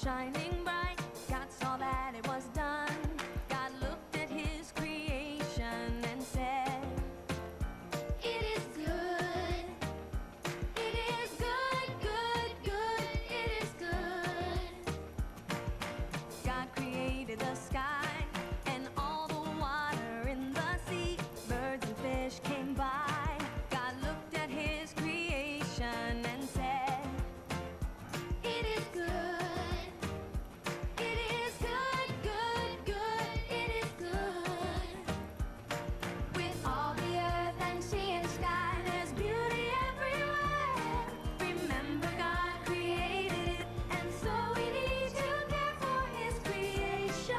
shining bright. God saw that it was done. God looked at his creation and said, it is good. It is good, good, good. It is good. God created the sky and all the water in the sea. Birds and fish came by. God looked at his creation and said, it is good. It is good, good, good. It is good. With all the earth and sea and sky, there's beauty everywhere. Remember, God created it, and so we need to care for his creation.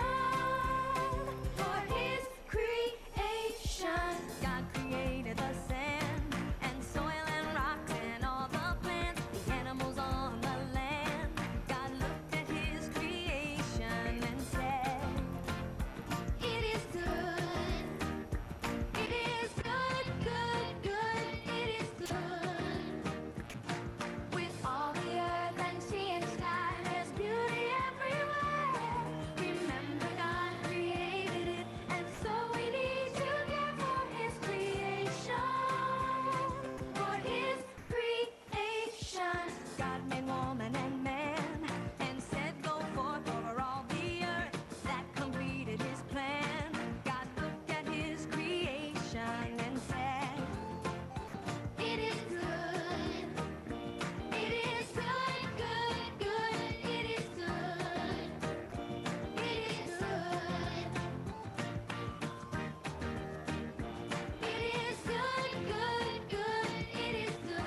For his creation. God created the sand and soil and rocks and all the plants, the animals on the land. God looked at his creation and said, it is good. It is good, good, good. It is good. With all the earth and sea and sky, there's beauty everywhere. Remember, God created it, and so we need to care for his creation. For his creation. God made woman and man and said, go forth over all the earth. That completed his plan. God looked at his creation and said, it is good. It is good, good, good. It is good. It is good. It is good, good, good. It is good.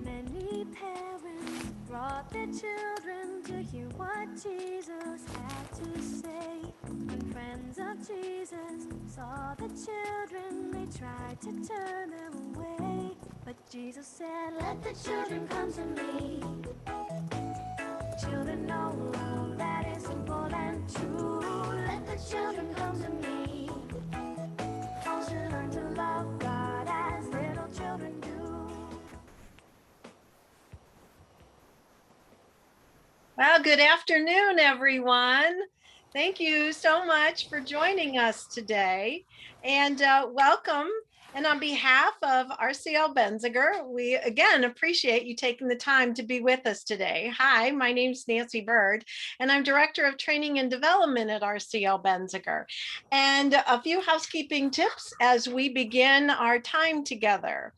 Many parents brought their children to hear what Jesus had to say. When friends of Jesus saw the children, they tried to turn them away. But Jesus said, let the children come to me. Children know love that is simple and true. Let the children come to me. All should learn to love God as little children do. Well, good afternoon, everyone. Thank you so much for joining us today, and welcome. And on behalf of RCL Benziger, we again appreciate you taking the time to be with us today. Hi, my name's Nancy Bird, and I'm Director of Training and Development at RCL Benziger. And a few housekeeping tips as we begin our time together.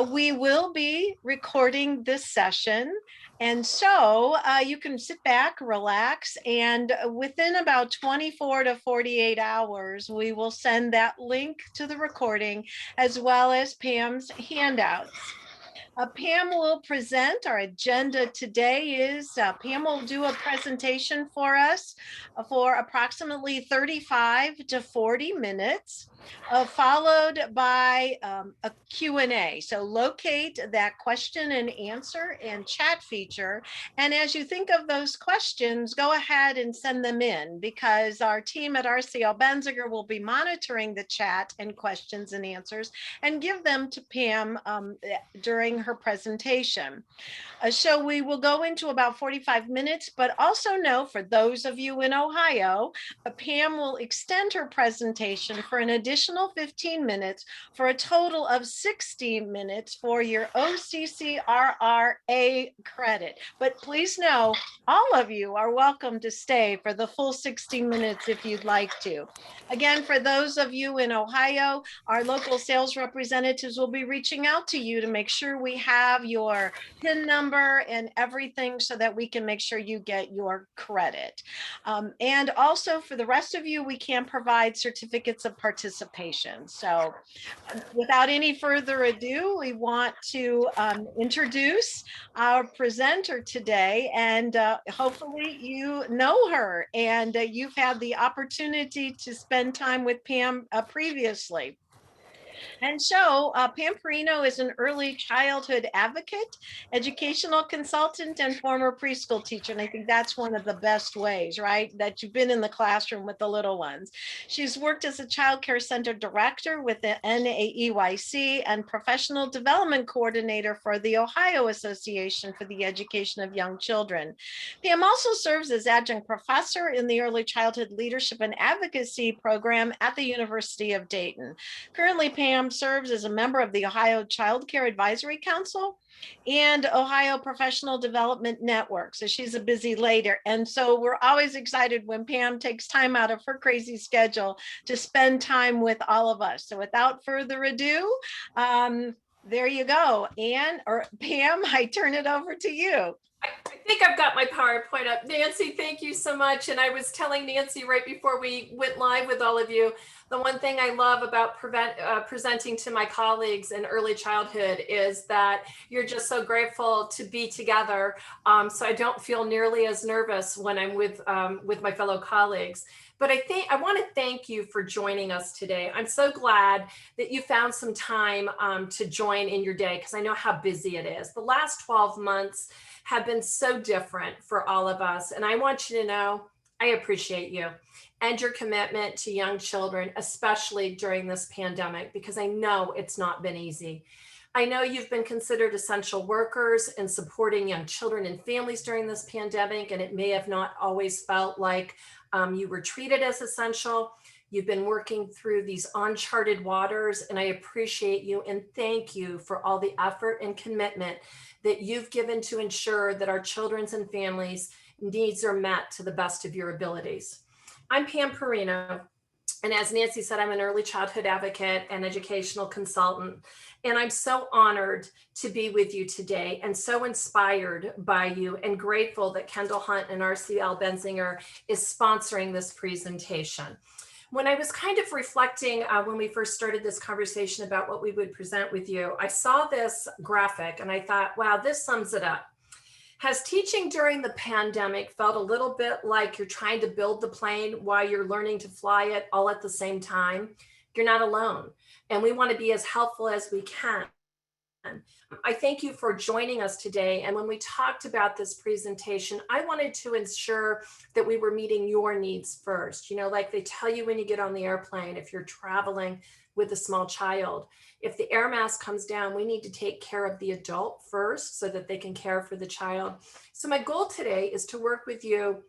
We will be recording this session. And so you can sit back, relax, and within about 24 to 48 hours, we will send that link to the recording as well as Pam's handouts. Pam will present. Our agenda today is Pam will do a presentation for us for approximately 35 to 40 minutes, followed by a Q&A. So locate that question and answer and chat feature. And as you think of those questions, go ahead and send them in, because our team at RCL Benziger will be monitoring the chat and questions and answers and give them to Pam during her presentation. So we will go into about 45 minutes, but also know for those of you in Ohio, Pam will extend her presentation for an additional 15 minutes for a total of 60 minutes for your OCCRRA credit. But please know, all of you are welcome to stay for the full 60 minutes if you'd like to. Again, for those of you in Ohio, our local sales representatives will be reaching out to you to make sure we have your PIN number and everything so that we can make sure you get your credit. And also for the rest of you, we can provide certificates of participation. So without any further ado, we want to introduce our presenter today, and hopefully you know her and you've had the opportunity to spend time with Pam previously. And so Pam Perrino is an early childhood advocate, educational consultant, and former preschool teacher. And I think that's one of the best ways, right? That you've been in the classroom with the little ones. She's worked as a child care center director with the NAEYC and professional development coordinator for the Ohio Association for the Education of Young Children. Pam also serves as adjunct professor in the Early Childhood Leadership and Advocacy program at the University of Dayton. Currently, Pam serves as a member of the Ohio Child Care Advisory Council and Ohio Professional Development Network. So she's a busy lady. And so we're always excited when Pam takes time out of her crazy schedule to spend time with all of us. So without further ado, there you go. Anne or Pam, I turn it over to you. I think I've got my PowerPoint up. Nancy, thank you so much. And I was telling Nancy right before we went live with all of you, the one thing I love about presenting to my colleagues in early childhood is that you're just so grateful to be together. So I don't feel nearly as nervous when I'm with my fellow colleagues. But I want to thank you for joining us today. I'm so glad that you found some time to join in your day, because I know how busy it is. The last 12 months have been so different for all of us. And I want you to know I appreciate you and your commitment to young children, especially during this pandemic, because I know it's not been easy. I know you've been considered essential workers in supporting young children and families during this pandemic, and it may have not always felt like you were treated as essential. You've been working through these uncharted waters, and I appreciate you and thank you for all the effort and commitment that you've given to ensure that our children's and families' needs are met to the best of your abilities. I'm Pam Perrino, and as Nancy said, I'm an early childhood advocate and educational consultant. And I'm so honored to be with you today and so inspired by you and grateful that Kendall Hunt and RCL Benziger is sponsoring this presentation. When I was kind of reflecting when we first started this conversation about what we would present with you, I saw this graphic and I thought, wow, this sums it up. Has teaching during the pandemic felt a little bit like you're trying to build the plane while you're learning to fly it all at the same time? You're not alone. And we want to be as helpful as we can I thank you for joining us today. And when we talked about this presentation, I wanted to ensure that we were meeting your needs first. You know, like they tell you when you get on the airplane, if you're traveling with a small child, if the air mask comes down, we need to take care of the adult first so that they can care for the child. So my goal today is to work with you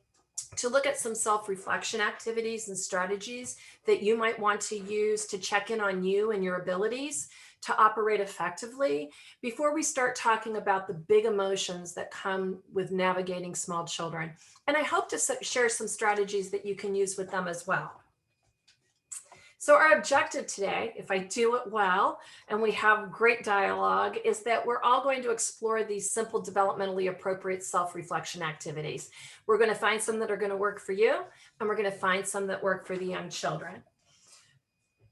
to look at some self-reflection activities and strategies that you might want to use to check in on you and your abilities to operate effectively before we start talking about the big emotions that come with navigating small children. And I hope to share some strategies that you can use with them as well. So our objective today, if I do it well, and we have great dialogue, is that we're all going to explore these simple developmentally appropriate self-reflection activities. We're going to find some that are going to work for you, and we're going to find some that work for the young children.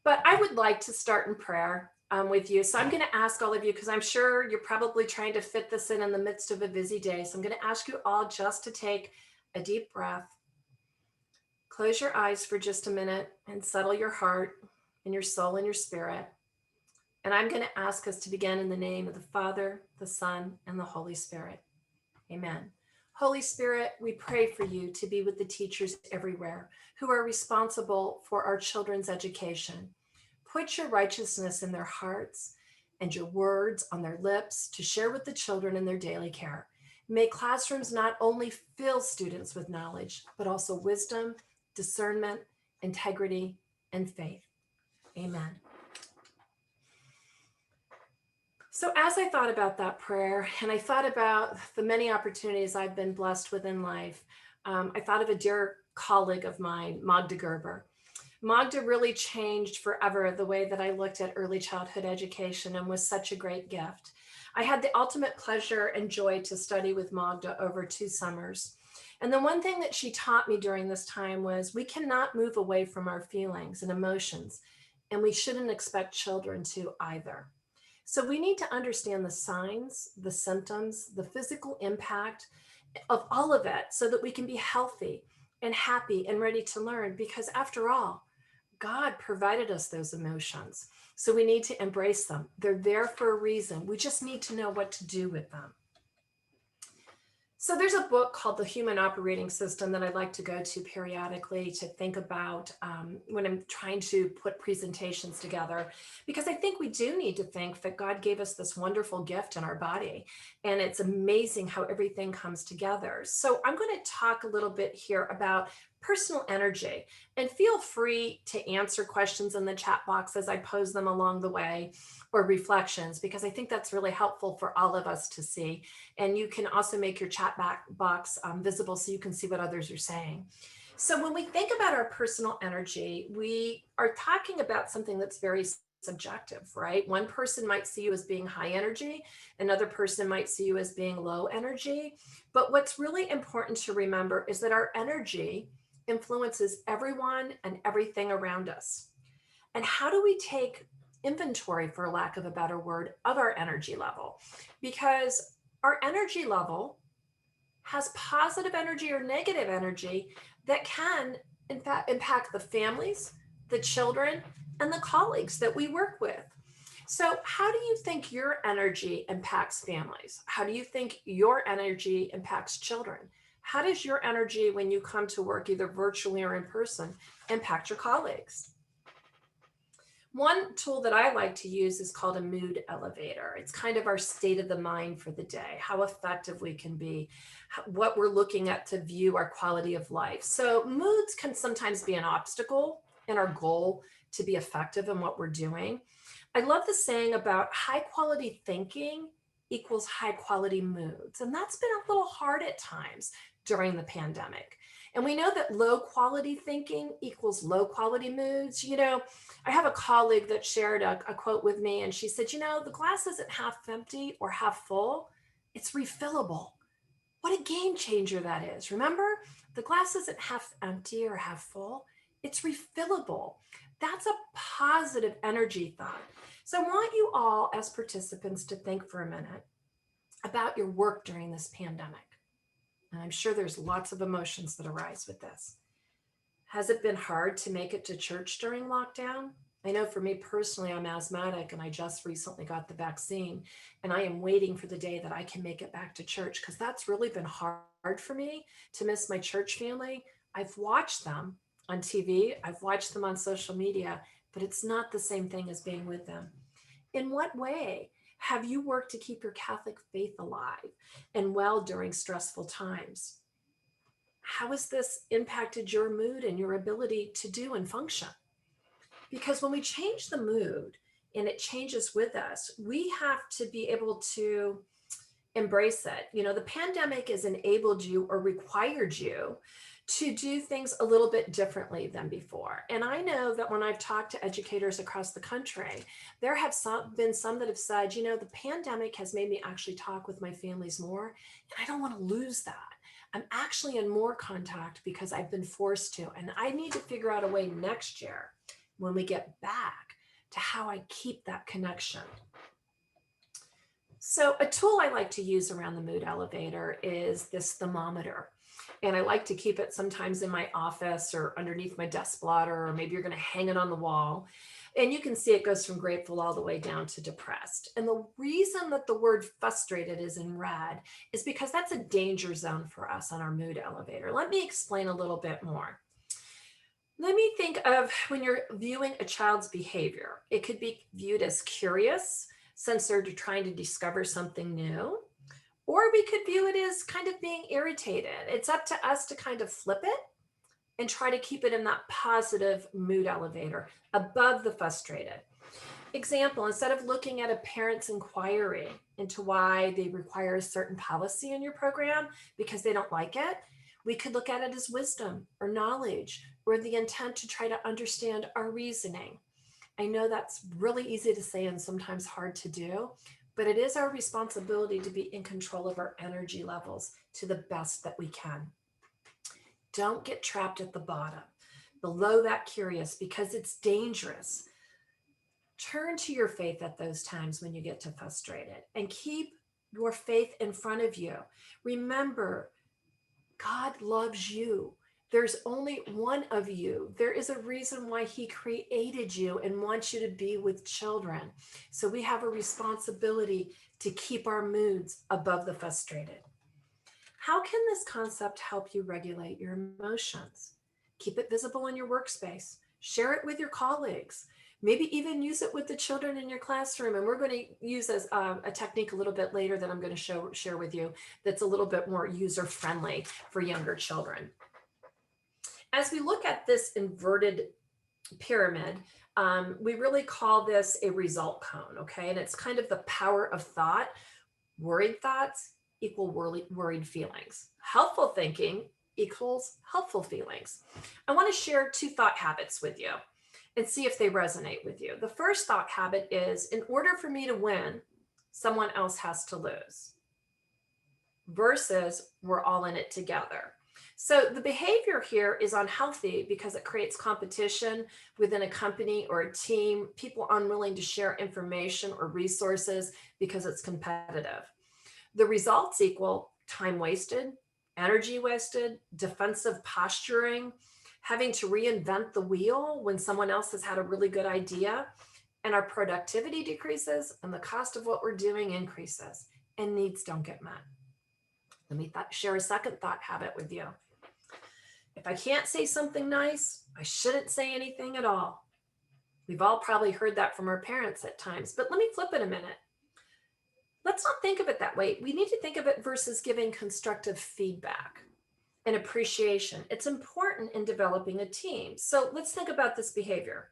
But I would like to start in prayer with you. So I'm going to ask all of you, because I'm sure you're probably trying to fit this in the midst of a busy day. So I'm going to ask you all just to take a deep breath. Close your eyes for just a minute and settle your heart and your soul and your spirit. And I'm going to ask us to begin in the name of the Father, the Son, and the Holy Spirit. Amen. Holy Spirit, we pray for you to be with the teachers everywhere who are responsible for our children's education. Put your righteousness in their hearts and your words on their lips to share with the children in their daily care. May classrooms not only fill students with knowledge, but also wisdom, discernment, integrity, and faith. Amen. So as I thought about that prayer, and I thought about the many opportunities I've been blessed with in life, I thought of a dear colleague of mine, Magda Gerber. Magda really changed forever the way that I looked at early childhood education and was such a great gift. I had the ultimate pleasure and joy to study with Magda over 2 summers. And the one thing that she taught me during this time was we cannot move away from our feelings and emotions, and we shouldn't expect children to either. So we need to understand the signs, the symptoms, the physical impact of all of it so that we can be healthy and happy and ready to learn, because after all, God provided us those emotions. So we need to embrace them. They're there for a reason. We just need to know what to do with them. So there's a book called The Human Operating System that I like to go to periodically to think about when I'm trying to put presentations together, because I think we do need to think that God gave us this wonderful gift in our body, and it's amazing how everything comes together. So I'm going to talk a little bit here about personal energy, and feel free to answer questions in the chat box as I pose them along the way, or reflections, because I think that's really helpful for all of us to see. And you can also make your chat box visible so you can see what others are saying. So when we think about our personal energy, we are talking about something that's very subjective, right? One person might see you as being high energy, another person might see you as being low energy. But what's really important to remember is that our energy influences everyone and everything around us. And how do we take inventory, for lack of a better word, of our energy level? Because our energy level has positive energy or negative energy that can, in fact, impact the families, the children, and the colleagues that we work with. So how do you think your energy impacts families? How do you think your energy impacts children? How does your energy, when you come to work, either virtually or in person, impact your colleagues? One tool that I like to use is called a mood elevator. It's kind of our state of the mind for the day, how effective we can be, what we're looking at to view our quality of life. So moods can sometimes be an obstacle in our goal to be effective in what we're doing. I love the saying about high quality thinking equals high quality moods. And that's been a little hard at times during the pandemic. And we know that low quality thinking equals low quality moods. You know, I have a colleague that shared a quote with me, and she said, you know, the glass isn't half empty or half full, it's refillable. What a game changer that is. Remember, the glass isn't half empty or half full, it's refillable. That's a positive energy thought. So I want you all as participants to think for a minute about your work during this pandemic. And I'm sure there's lots of emotions that arise with this. Has it been hard to make it to church during lockdown? I know for me personally, I'm asthmatic and I just recently got the vaccine, and I am waiting for the day that I can make it back to church, because that's really been hard for me to miss my church family. I've watched them on TV, I've watched them on social media, but it's not the same thing as being with them. In what way have you worked to keep your Catholic faith alive and well during stressful times? How has this impacted your mood and your ability to do and function? Because when we change the mood and it changes with us, we have to be able to embrace it. You know, the pandemic has enabled you or required you to do things a little bit differently than before. And I know that when I've talked to educators across the country, there have been some that have said, you know, the pandemic has made me actually talk with my families more, and I don't want to lose that. I'm actually in more contact because I've been forced to, and I need to figure out a way next year when we get back to how I keep that connection. So a tool I like to use around the mood elevator is this thermometer. And I like to keep it sometimes in my office or underneath my desk blotter, or maybe you're going to hang it on the wall. And you can see it goes from grateful all the way down to depressed. And the reason that the word frustrated is in red is because that's a danger zone for us on our mood elevator. Let me explain a little bit more. Let me think of when you're viewing a child's behavior. It could be viewed as curious, since they're trying to discover something new, or we could view it as kind of being irritated. It's up to us to kind of flip it and try to keep it in that positive mood elevator above the frustrated. Example, instead of looking at a parent's inquiry into why they require a certain policy in your program because they don't like it, we could look at it as wisdom or knowledge, or the intent to try to understand our reasoning. I know that's really easy to say and sometimes hard to do, but it is our responsibility to be in control of our energy levels to the best that we can. Don't get trapped at the bottom, below that curious, because it's dangerous. Turn to your faith at those times when you get too frustrated, and keep your faith in front of you. Remember, God loves you. There's only one of you. There is a reason why he created you and wants you to be with children. So we have a responsibility to keep our moods above the frustrated. How can this concept help you regulate your emotions? Keep it visible in your workspace. Share it with your colleagues. Maybe even use it with the children in your classroom. And we're going to use a technique a little bit later that I'm going to share with you that's a little bit more user-friendly for younger children. As we look at this inverted pyramid, we really call this a result cone, okay? And it's kind of the power of thought. Worried thoughts equal worried feelings. Helpful thinking equals helpful feelings. I want to share 2 thought habits with you and see if they resonate with you. The first thought habit is, in order for me to win, someone else has to lose, versus we're all in it together. So the behavior here is unhealthy because it creates competition within a company or a team, people unwilling to share information or resources because it's competitive. The results equal time wasted, energy wasted, defensive posturing, having to reinvent the wheel when someone else has had a really good idea, and our productivity decreases and the cost of what we're doing increases, and needs don't get met. Let me share a second thought habit with you. If I can't say something nice, I shouldn't say anything at all. We've all probably heard that from our parents at times, but let me flip it a minute. Let's not think of it that way. We need to think of it versus giving constructive feedback and appreciation. It's important in developing a team. So let's think about this behavior.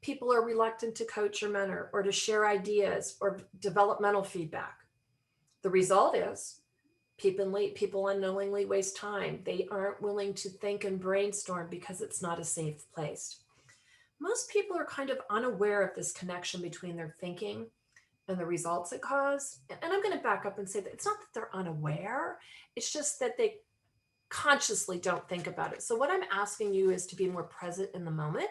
People are reluctant to coach or mentor or to share ideas or developmental feedback. The result is people unknowingly waste time. They aren't willing to think and brainstorm because it's not a safe place. Most people are kind of unaware of this connection between their thinking and the results it causes. And I'm going to back up and say that it's not that they're unaware, it's just that they consciously don't think about it. So what I'm asking you is to be more present in the moment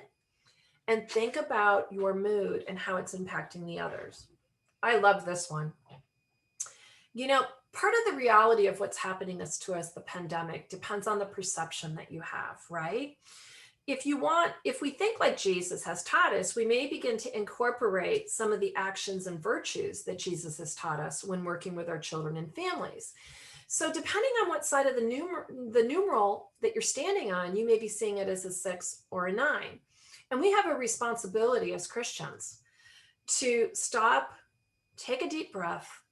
and think about your mood and how it's impacting the others. I love this one. You know, part of the reality of what's happening to us, the pandemic, depends on the perception that you have, right? if we think like Jesus has taught us, we may begin to incorporate some of the actions and virtues that Jesus has taught us when working with our children and families. So depending on what side of the numeral that you're standing on, you may be seeing it as a 6 or a 9. And we have a responsibility as Christians to stop, take a deep breath,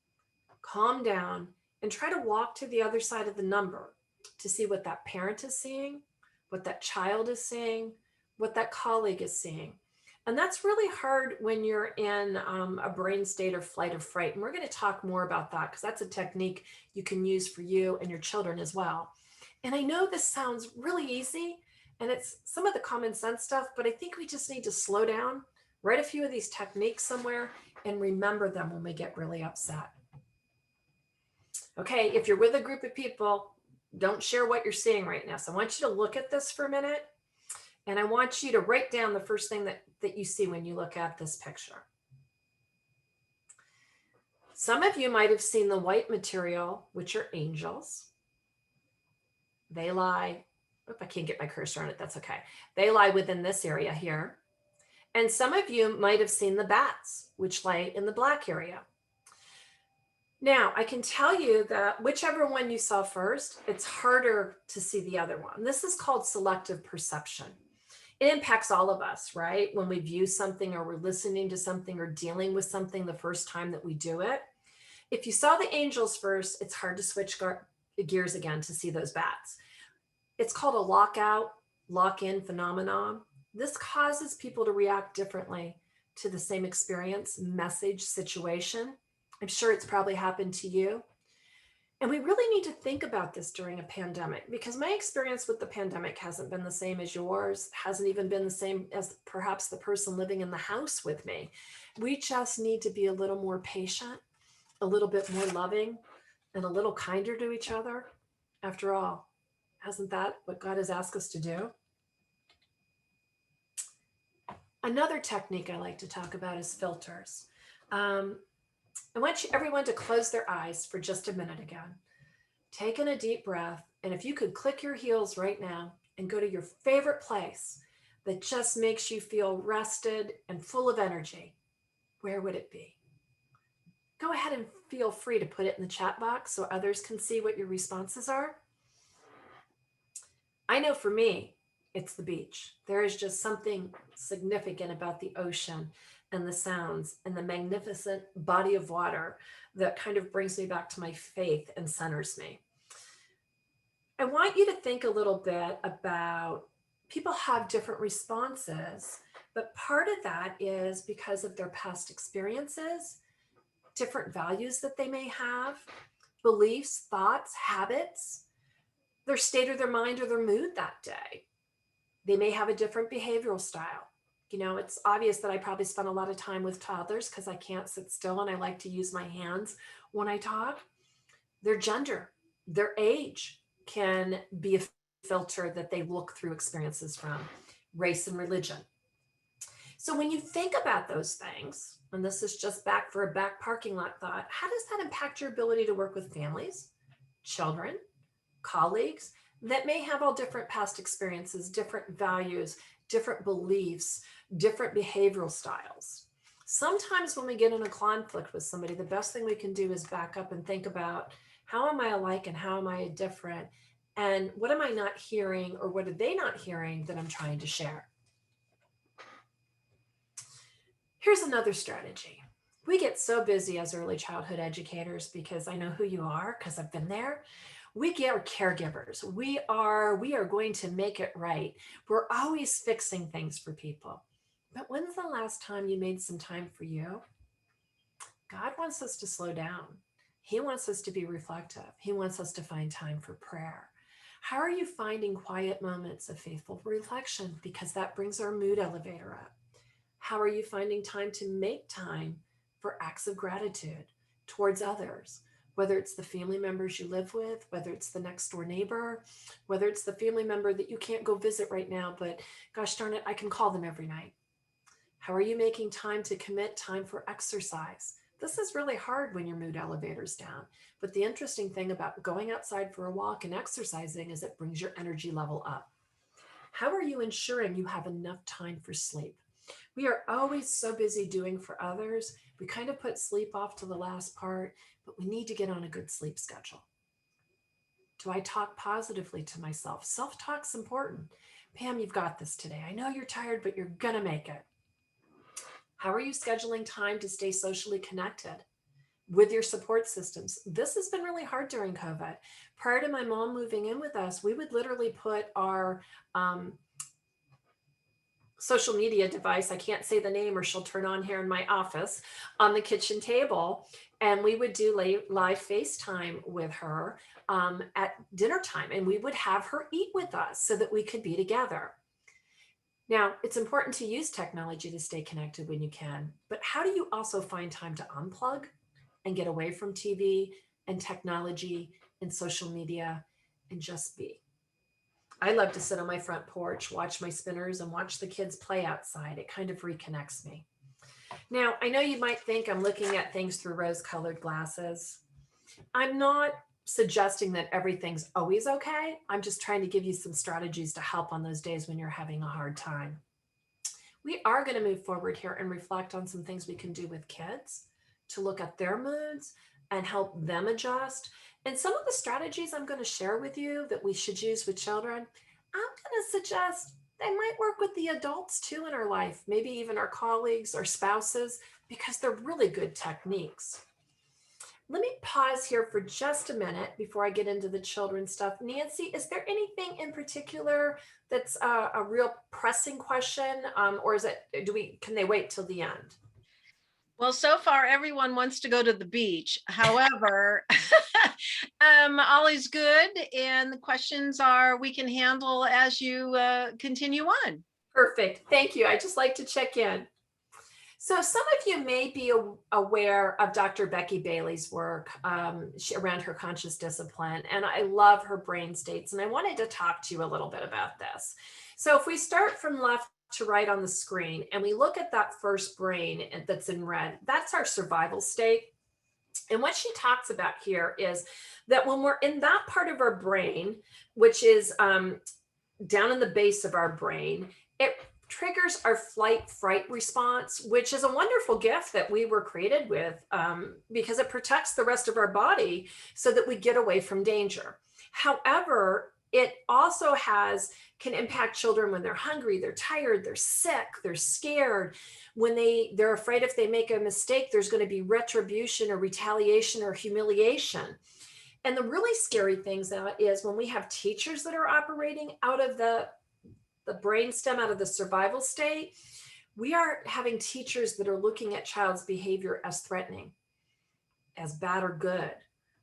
calm down, and try to walk to the other side of the number to see what that parent is seeing, what that child is seeing, what that colleague is seeing. And that's really hard when you're in a brain state of flight or fright. And we're going to talk more about that because that's a technique you can use for you and your children as well. And I know this sounds really easy and it's some of the common sense stuff, but I think we just need to slow down, write a few of these techniques somewhere, and remember them when we get really upset. Okay, if you're with a group of people, don't share what you're seeing right now. So I want you to look at this for a minute. And I want you to write down the first thing that you see when you look at this picture. Some of you might have seen the white material, which are angels. They lie, I can't get my cursor on it, that's okay. They lie within this area here. And some of you might have seen the bats, which lie in the black area. Now, I can tell you that whichever one you saw first, it's harder to see the other one. This is called selective perception. It impacts all of us, right? When we view something or we're listening to something or dealing with something the first time that we do it. If you saw the angels first, it's hard to switch gears again to see those bats. It's called a lockout, lock-in phenomenon. This causes people to react differently to the same experience, message, situation. I'm sure it's probably happened to you. And we really need to think about this during a pandemic because my experience with the pandemic hasn't been the same as yours, hasn't even been the same as perhaps the person living in the house with me. We just need to be a little more patient, a little bit more loving, and a little kinder to each other. After all, hasn't that what God has asked us to do? Another technique I like to talk about is filters. I want everyone to close their eyes for just a minute again. Take in a deep breath. And if you could click your heels right now and go to your favorite place that just makes you feel rested and full of energy, where would it be? Go ahead and feel free to put it in the chat box so others can see what your responses are. I know for me, it's the beach. There is just something significant about the ocean and the sounds and the magnificent body of water that kind of brings me back to my faith and centers me. I want you to think a little bit about people have different responses, but part of that is because of their past experiences, different values that they may have, beliefs, thoughts, habits, their state of their mind or their mood that day. They may have a different behavioral style. You know, it's obvious that I probably spend a lot of time with toddlers because I can't sit still and I like to use my hands when I talk. Their gender, their age can be a filter that they look through experiences from, race and religion. So when you think about those things, and this is just back for a back parking lot thought, how does that impact your ability to work with families, children, colleagues that may have all different past experiences, different values, different beliefs, different behavioral styles? Sometimes when we get in a conflict with somebody, the best thing we can do is back up and think about, how am I alike and how am I different? And what am I not hearing or what are they not hearing that I'm trying to share? Here's another strategy. We get so busy as early childhood educators because I know who you are because I've been there. We are caregivers. We are going to make it right. We're always fixing things for people. But when's the last time you made some time for you? God wants us to slow down. He wants us to be reflective. He wants us to find time for prayer. How are you finding quiet moments of faithful reflection? Because that brings our mood elevator up. How are you finding time to make time for acts of gratitude towards others? Whether it's the family members you live with, whether it's the next door neighbor, whether it's the family member that you can't go visit right now, but gosh darn it, I can call them every night. How are you making time to commit time for exercise? This is really hard when your mood elevator's down. But the interesting thing about going outside for a walk and exercising is it brings your energy level up. How are you ensuring you have enough time for sleep? We are always so busy doing for others. We kind of put sleep off to the last part, but we need to get on a good sleep schedule. Do I talk positively to myself? Self-talk's important. Pam, you've got this today. I know you're tired, but you're going to make it. How are you scheduling time to stay socially connected with your support systems? This has been really hard during COVID. Prior to my mom moving in with us, we would literally put our social media device, I can't say the name or she'll turn on here in my office, on the kitchen table. And we would do live FaceTime with her at dinner time. And we would have her eat with us so that we could be together. Now, it's important to use technology to stay connected when you can, but how do you also find time to unplug and get away from TV and technology and social media and just be? I love to sit on my front porch, watch my spinners, and watch the kids play outside. It kind of reconnects me. Now, I know you might think I'm looking at things through rose-colored glasses. I'm not suggesting that everything's always okay. I'm just trying to give you some strategies to help on those days when you're having a hard time. We are going to move forward here and reflect on some things we can do with kids to look at their moods and help them adjust. And some of the strategies I'm going to share with you that we should use with children, I'm going to suggest they might work with the adults too in our life, maybe even our colleagues or spouses, because they're really good techniques. Let me pause here for just a minute before I get into the children's stuff. Nancy, is there anything in particular that's a real pressing question, or is it, can they wait till the end? Well, so far everyone wants to go to the beach. However, all is good, and the questions are we can handle as you continue on. Perfect. Thank you. I just like to check in. So some of you may be aware of Dr. Becky Bailey's work around her conscious discipline, and I love her brain states, and I wanted to talk to you a little bit about this. So if we start from left to right on the screen and we look at that first brain that's in red, that's our survival state. And what she talks about here is that when we're in that part of our brain, which is down in the base of our brain, it triggers our flight fright response, which is a wonderful gift that we were created with because it protects the rest of our body so that we get away from danger. However, it also can impact children when they're hungry, they're tired, they're sick, they're scared. When they're afraid if they make a mistake, there's going to be retribution or retaliation or humiliation. And the really scary things now is when we have teachers that are operating out of the brainstem, out of the survival state, we are having teachers that are looking at child's behavior as threatening, as bad or good,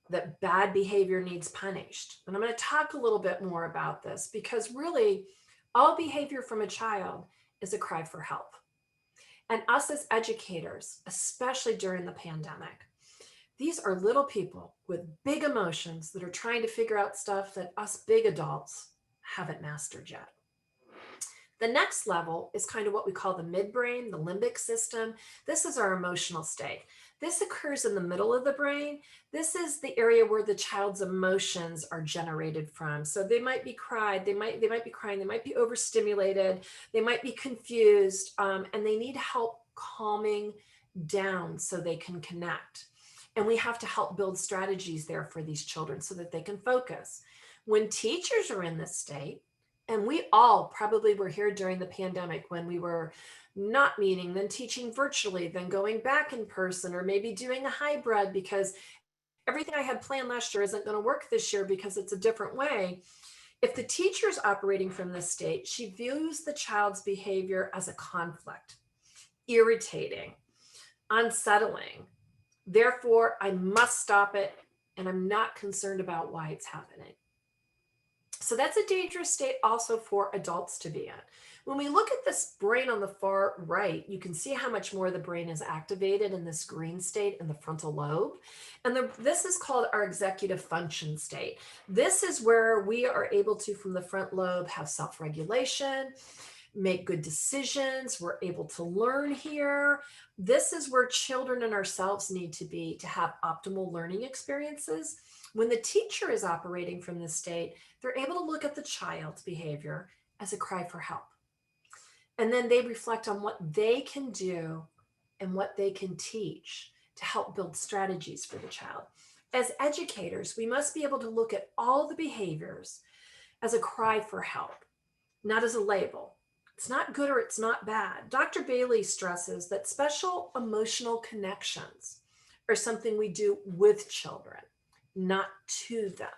that bad behavior needs punished. And I'm going to talk a little bit more about this because really all behavior from a child is a cry for help. And us as educators, especially during the pandemic, these are little people with big emotions that are trying to figure out stuff that us big adults haven't mastered yet. The next level is kind of what we call the midbrain, the limbic system. This is our emotional state. This occurs in the middle of the brain. This is the area where the child's emotions are generated from. So they might be cried, they might be crying, they might be overstimulated, they might be confused, and they need help calming down so they can connect. And we have to help build strategies there for these children so that they can focus. When teachers are in this state, and we all probably were here during the pandemic when we were not meeting, then teaching virtually, then going back in person, or maybe doing a hybrid because everything I had planned last year isn't going to work this year because it's a different way. If the teacher's operating from this state, she views the child's behavior as a conflict, irritating, unsettling. Therefore, I must stop it, and I'm not concerned about why it's happening. So that's a dangerous state also for adults to be in. When we look at this brain on the far right, you can see how much more the brain is activated in this green state in the frontal lobe. And this is called our executive function state. This is where we are able to, from the front lobe, have self-regulation, make good decisions. We're able to learn here. This is where children and ourselves need to be to have optimal learning experiences. When the teacher is operating from this state, they're able to look at the child's behavior as a cry for help. And then they reflect on what they can do and what they can teach to help build strategies for the child. As educators, we must be able to look at all the behaviors as a cry for help, not as a label. It's not good or it's not bad. Dr. Bailey stresses that special emotional connections are something we do with children, not to them.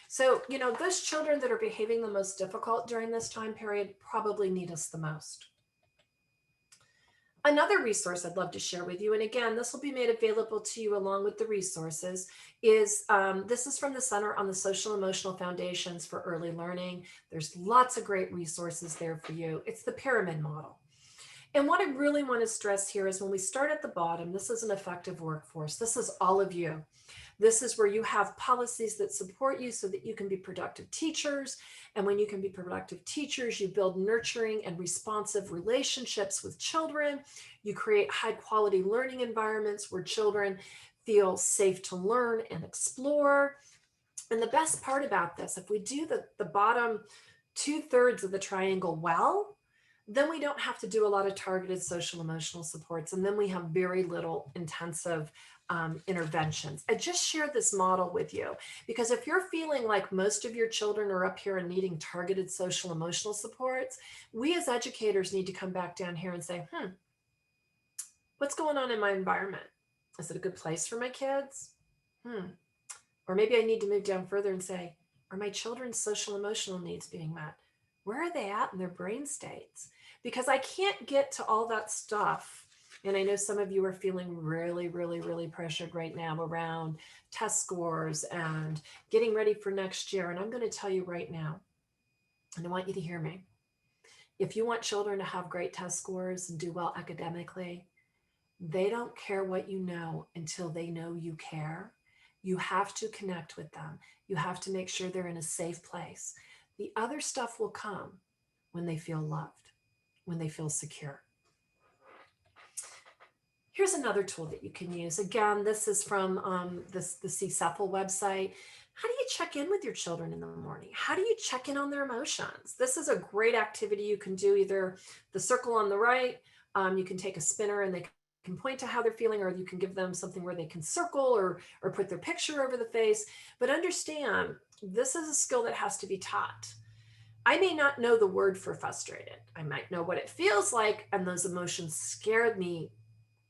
So, those children that are behaving the most difficult during this time period probably need us the most. Another resource I'd love to share with you, and again, this will be made available to you along with the resources, is this is from the Center on the Social Emotional Foundations for Early Learning. There's lots of great resources there for you. It's the pyramid model. And what I really want to stress here is when we start at the bottom, this is an effective workforce. This is all of you. This is where you have policies that support you so that you can be productive teachers. And when you can be productive teachers, you build nurturing and responsive relationships with children. You create high quality learning environments where children feel safe to learn and explore. And the best part about this, if we do the bottom 2/3 of the triangle well, then we don't have to do a lot of targeted social emotional supports. And then we have very little intensive interventions. I just shared this model with you because if you're feeling like most of your children are up here and needing targeted social emotional supports, we as educators need to come back down here and say, what's going on in my environment? Is it a good place for my kids? Or maybe I need to move down further and say, are my children's social emotional needs being met? Where are they at in their brain states? Because I can't get to all that stuff. And I know some of you are feeling really, really, really pressured right now around test scores and getting ready for next year. And I'm going to tell you right now, and I want you to hear me. If you want children to have great test scores and do well academically, they don't care what you know until they know you care. You have to connect with them. You have to make sure they're in a safe place. The other stuff will come when they feel loved, when they feel secure. Here's another tool that you can use. Again, this is from the CCEFL website. How do you check in with your children in the morning? How do you check in on their emotions? This is a great activity you can do, either the circle on the right, you can take a spinner and they can point to how they're feeling, or you can give them something where they can circle or put their picture over the face. But understand, this is a skill that has to be taught. I may not know the word for frustrated. I might know what it feels like, and those emotions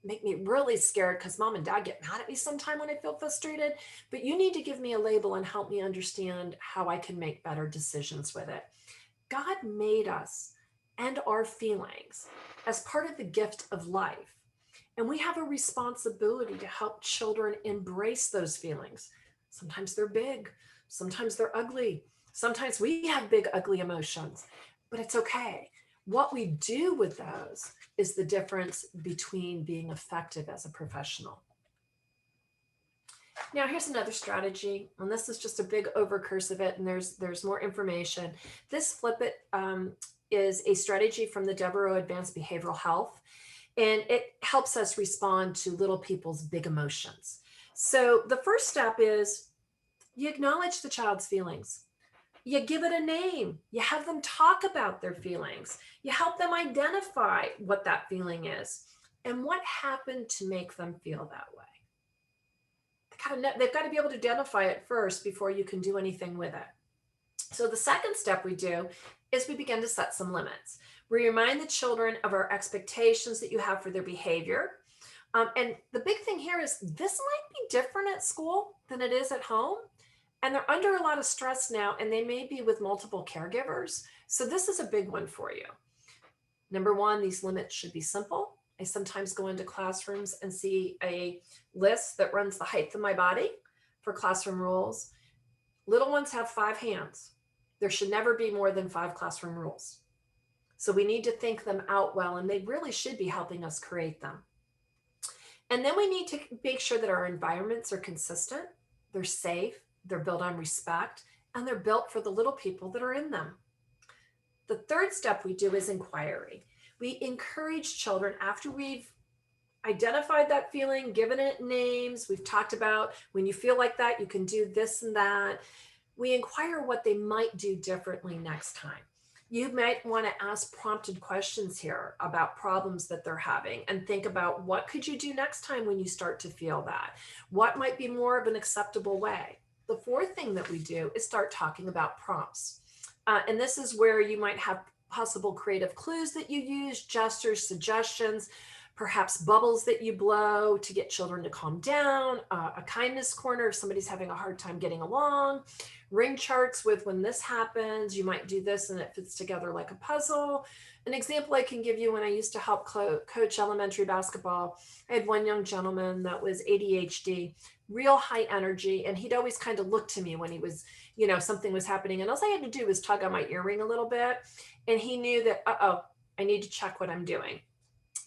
make me really scared because mom and dad get mad at me sometime when I feel frustrated, but you need to give me a label and help me understand how I can make better decisions with it. God made us and our feelings as part of the gift of life. And we have a responsibility to help children embrace those feelings. Sometimes they're big, sometimes they're ugly. Sometimes we have big, ugly emotions, but it's okay. What we do with those is the difference between being effective as a professional. Now, here's another strategy, and this is just a big overcurse of it, and there's more information. This Flipit is a strategy from the Devereaux Advanced Behavioral Health, and it helps us respond to little people's big emotions. So the first step is you acknowledge the child's feelings. You give it a name. You have them talk about their feelings. You help them identify what that feeling is and what happened to make them feel that way. They've got to be able to identify it first before you can do anything with it. So the second step we do is we begin to set some limits. We remind the children of our expectations that you have for their behavior. And the big thing here is this might be different at school than it is at home. And they're under a lot of stress now, and they may be with multiple caregivers. So this is a big one for you. Number one, these limits should be simple. I sometimes go into classrooms and see a list that runs the height of my body for classroom rules. Little ones have 5 hands. There should never be more than 5 classroom rules. So we need to think them out well, and they really should be helping us create them. And then we need to make sure that our environments are consistent, they're safe, they're built on respect, and they're built for the little people that are in them. The third step we do is inquiry. We encourage children after we've identified that feeling, given it names, we've talked about when you feel like that, you can do this and that. We inquire what they might do differently next time. You might want to ask prompted questions here about problems that they're having and think about what could you do next time when you start to feel that? What might be more of an acceptable way? The fourth thing that we do is start talking about prompts. And this is where you might have possible creative clues that you use, gestures, suggestions, perhaps bubbles that you blow to get children to calm down, a kindness corner if somebody's having a hard time getting along, ring charts with when this happens, you might do this and it fits together like a puzzle. An example I can give you, when I used to help coach elementary basketball, I had one young gentleman that was ADHD, real high energy, and he'd always kind of look to me when he was, something was happening, and all I had to do was tug on my earring a little bit, and he knew that, I need to check what I'm doing.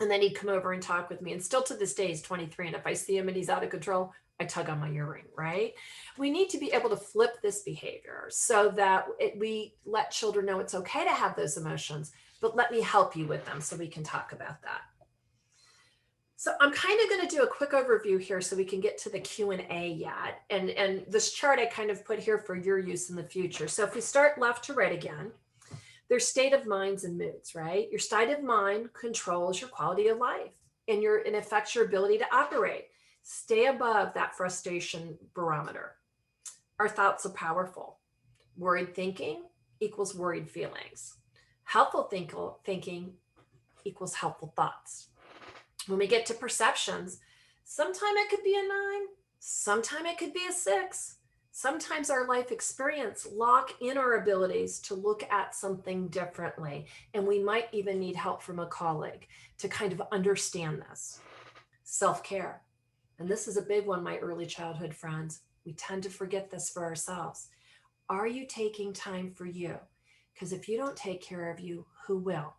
And then he'd come over and talk with me. And still to this day, he's 23. And if I see him and he's out of control, I tug on my earring, right? We need to be able to flip this behavior so that we let children know it's okay to have those emotions, but let me help you with them so we can talk about that. So I'm kind of going to do a quick overview here so we can get to the Q&A yet. And this chart I kind of put here for your use in the future. So if we start left to right again, there's state of minds and moods, right? Your state of mind controls your quality of life and it affects your ability to operate. Stay above that frustration barometer. Our thoughts are powerful. Worried thinking equals worried feelings. Helpful thinking equals helpful thoughts. When we get to perceptions, sometime it could be a 9, sometime it could be a 6. Sometimes our life experience lock in our abilities to look at something differently, and we might even need help from a colleague to kind of understand this. Self-care, and this is a big one, my early childhood friends. We tend to forget this for ourselves. Are you taking time for you? Because if you don't take care of you, who will?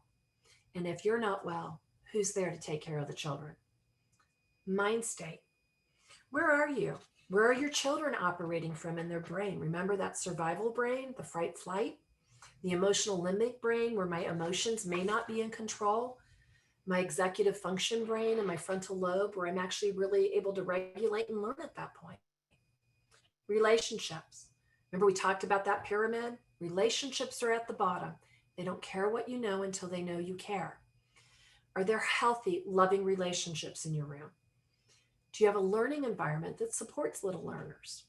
And if you're not well, who's there to take care of the children? Mind state. Where are you? Where are your children operating from in their brain? Remember that survival brain, the fight flight, the emotional limbic brain where my emotions may not be in control, my executive function brain and my frontal lobe where I'm actually really able to regulate and learn at that point. Relationships. Remember we talked about that pyramid? Relationships are at the bottom. They don't care what you know until they know you care. Are there healthy, loving relationships in your room? Do you have a learning environment that supports little learners?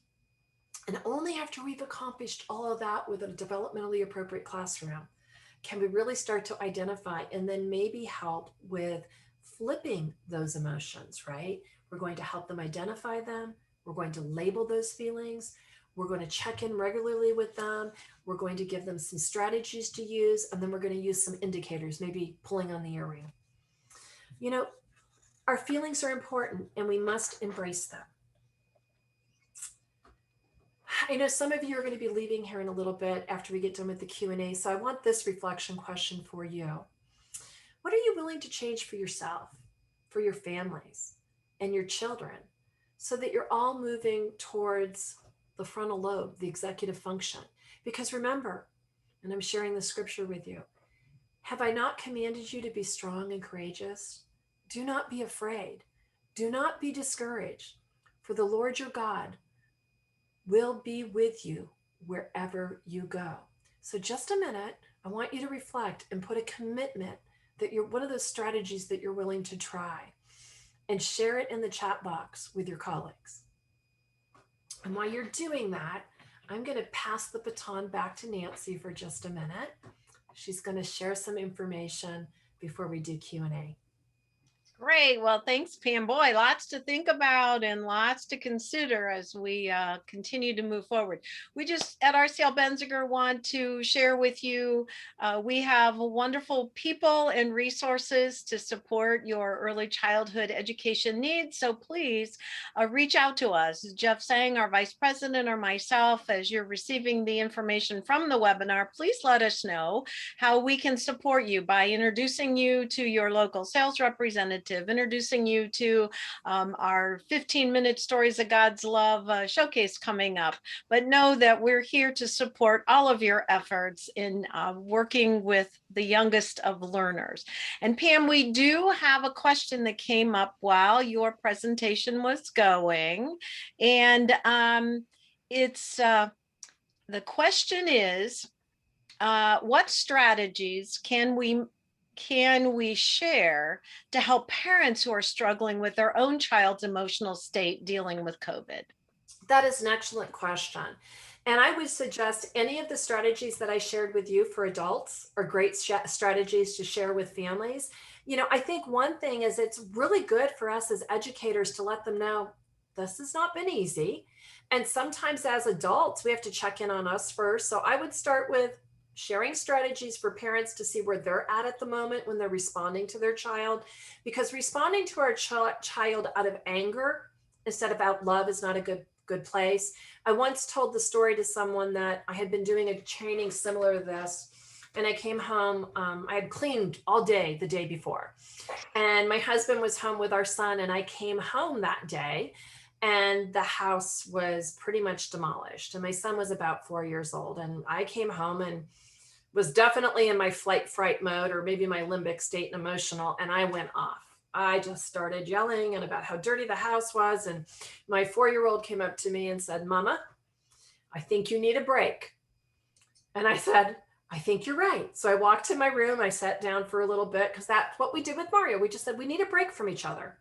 And only after we've accomplished all of that with a developmentally appropriate classroom can we really start to identify and then maybe help with flipping those emotions, right? We're going to help them identify them. We're going to label those feelings. We're going to check in regularly with them. We're going to give them some strategies to use, and then we're going to use some indicators, maybe pulling on the earring. Our feelings are important and we must embrace them. I know some of you are going to be leaving here in a little bit after we get done with the Q&A, so I want this reflection question for you. What are you willing to change for yourself, for your families, and your children, so that you're all moving towards the frontal lobe, the executive function? Because remember, and I'm sharing the scripture with you, have I not commanded you to be strong and courageous? Do not be afraid. Do not be discouraged, for the Lord your God will be with you wherever you go. So just a minute, I want you to reflect and put a commitment that you're one of those strategies that you're willing to try, and share it in the chat box with your colleagues. And while you're doing that, I'm going to pass the baton back to Nancy for just a minute. She's going to share some information before we do Q&A. Great. Well, thanks, Pam. Boy, lots to think about and lots to consider as we continue to move forward. We just at RCL Benziger want to share with you, we have wonderful people and resources to support your early childhood education needs. So please reach out to us. Jeff Sang, our vice president, or myself, as you're receiving the information from the webinar, please let us know how we can support you by introducing you to your local sales representative, introducing you to our 15-minute Stories of God's Love showcase coming up. But know that we're here to support all of your efforts in working with the youngest of learners. And Pam, we do have a question that came up while your presentation was going. And the question is, what strategies can we share to help parents who are struggling with their own child's emotional state dealing with COVID? That is an excellent question. And I would suggest any of the strategies that I shared with you for adults are great strategies to share with families. I think one thing is it's really good for us as educators to let them know this has not been easy. And sometimes as adults, we have to check in on us first. So I would start with sharing strategies for parents to see where they're at the moment when they're responding to their child, because responding to our child out of anger instead of out love is not a good place. I once told the story to someone that I had been doing a training similar to this, and I came home. I had cleaned all day the day before, and my husband was home with our son, and I came home that day, and the house was pretty much demolished, and my son was about 4 years old, and I came home and was definitely in my flight fright mode, or maybe my limbic state and emotional, and I went off. I just started yelling and about how dirty the house was. And my 4-year-old came up to me and said, Mama, I think you need a break. And I said, I think you're right. So I walked to my room. I sat down for a little bit because that's what we did with Mario. We just said, we need a break from each other.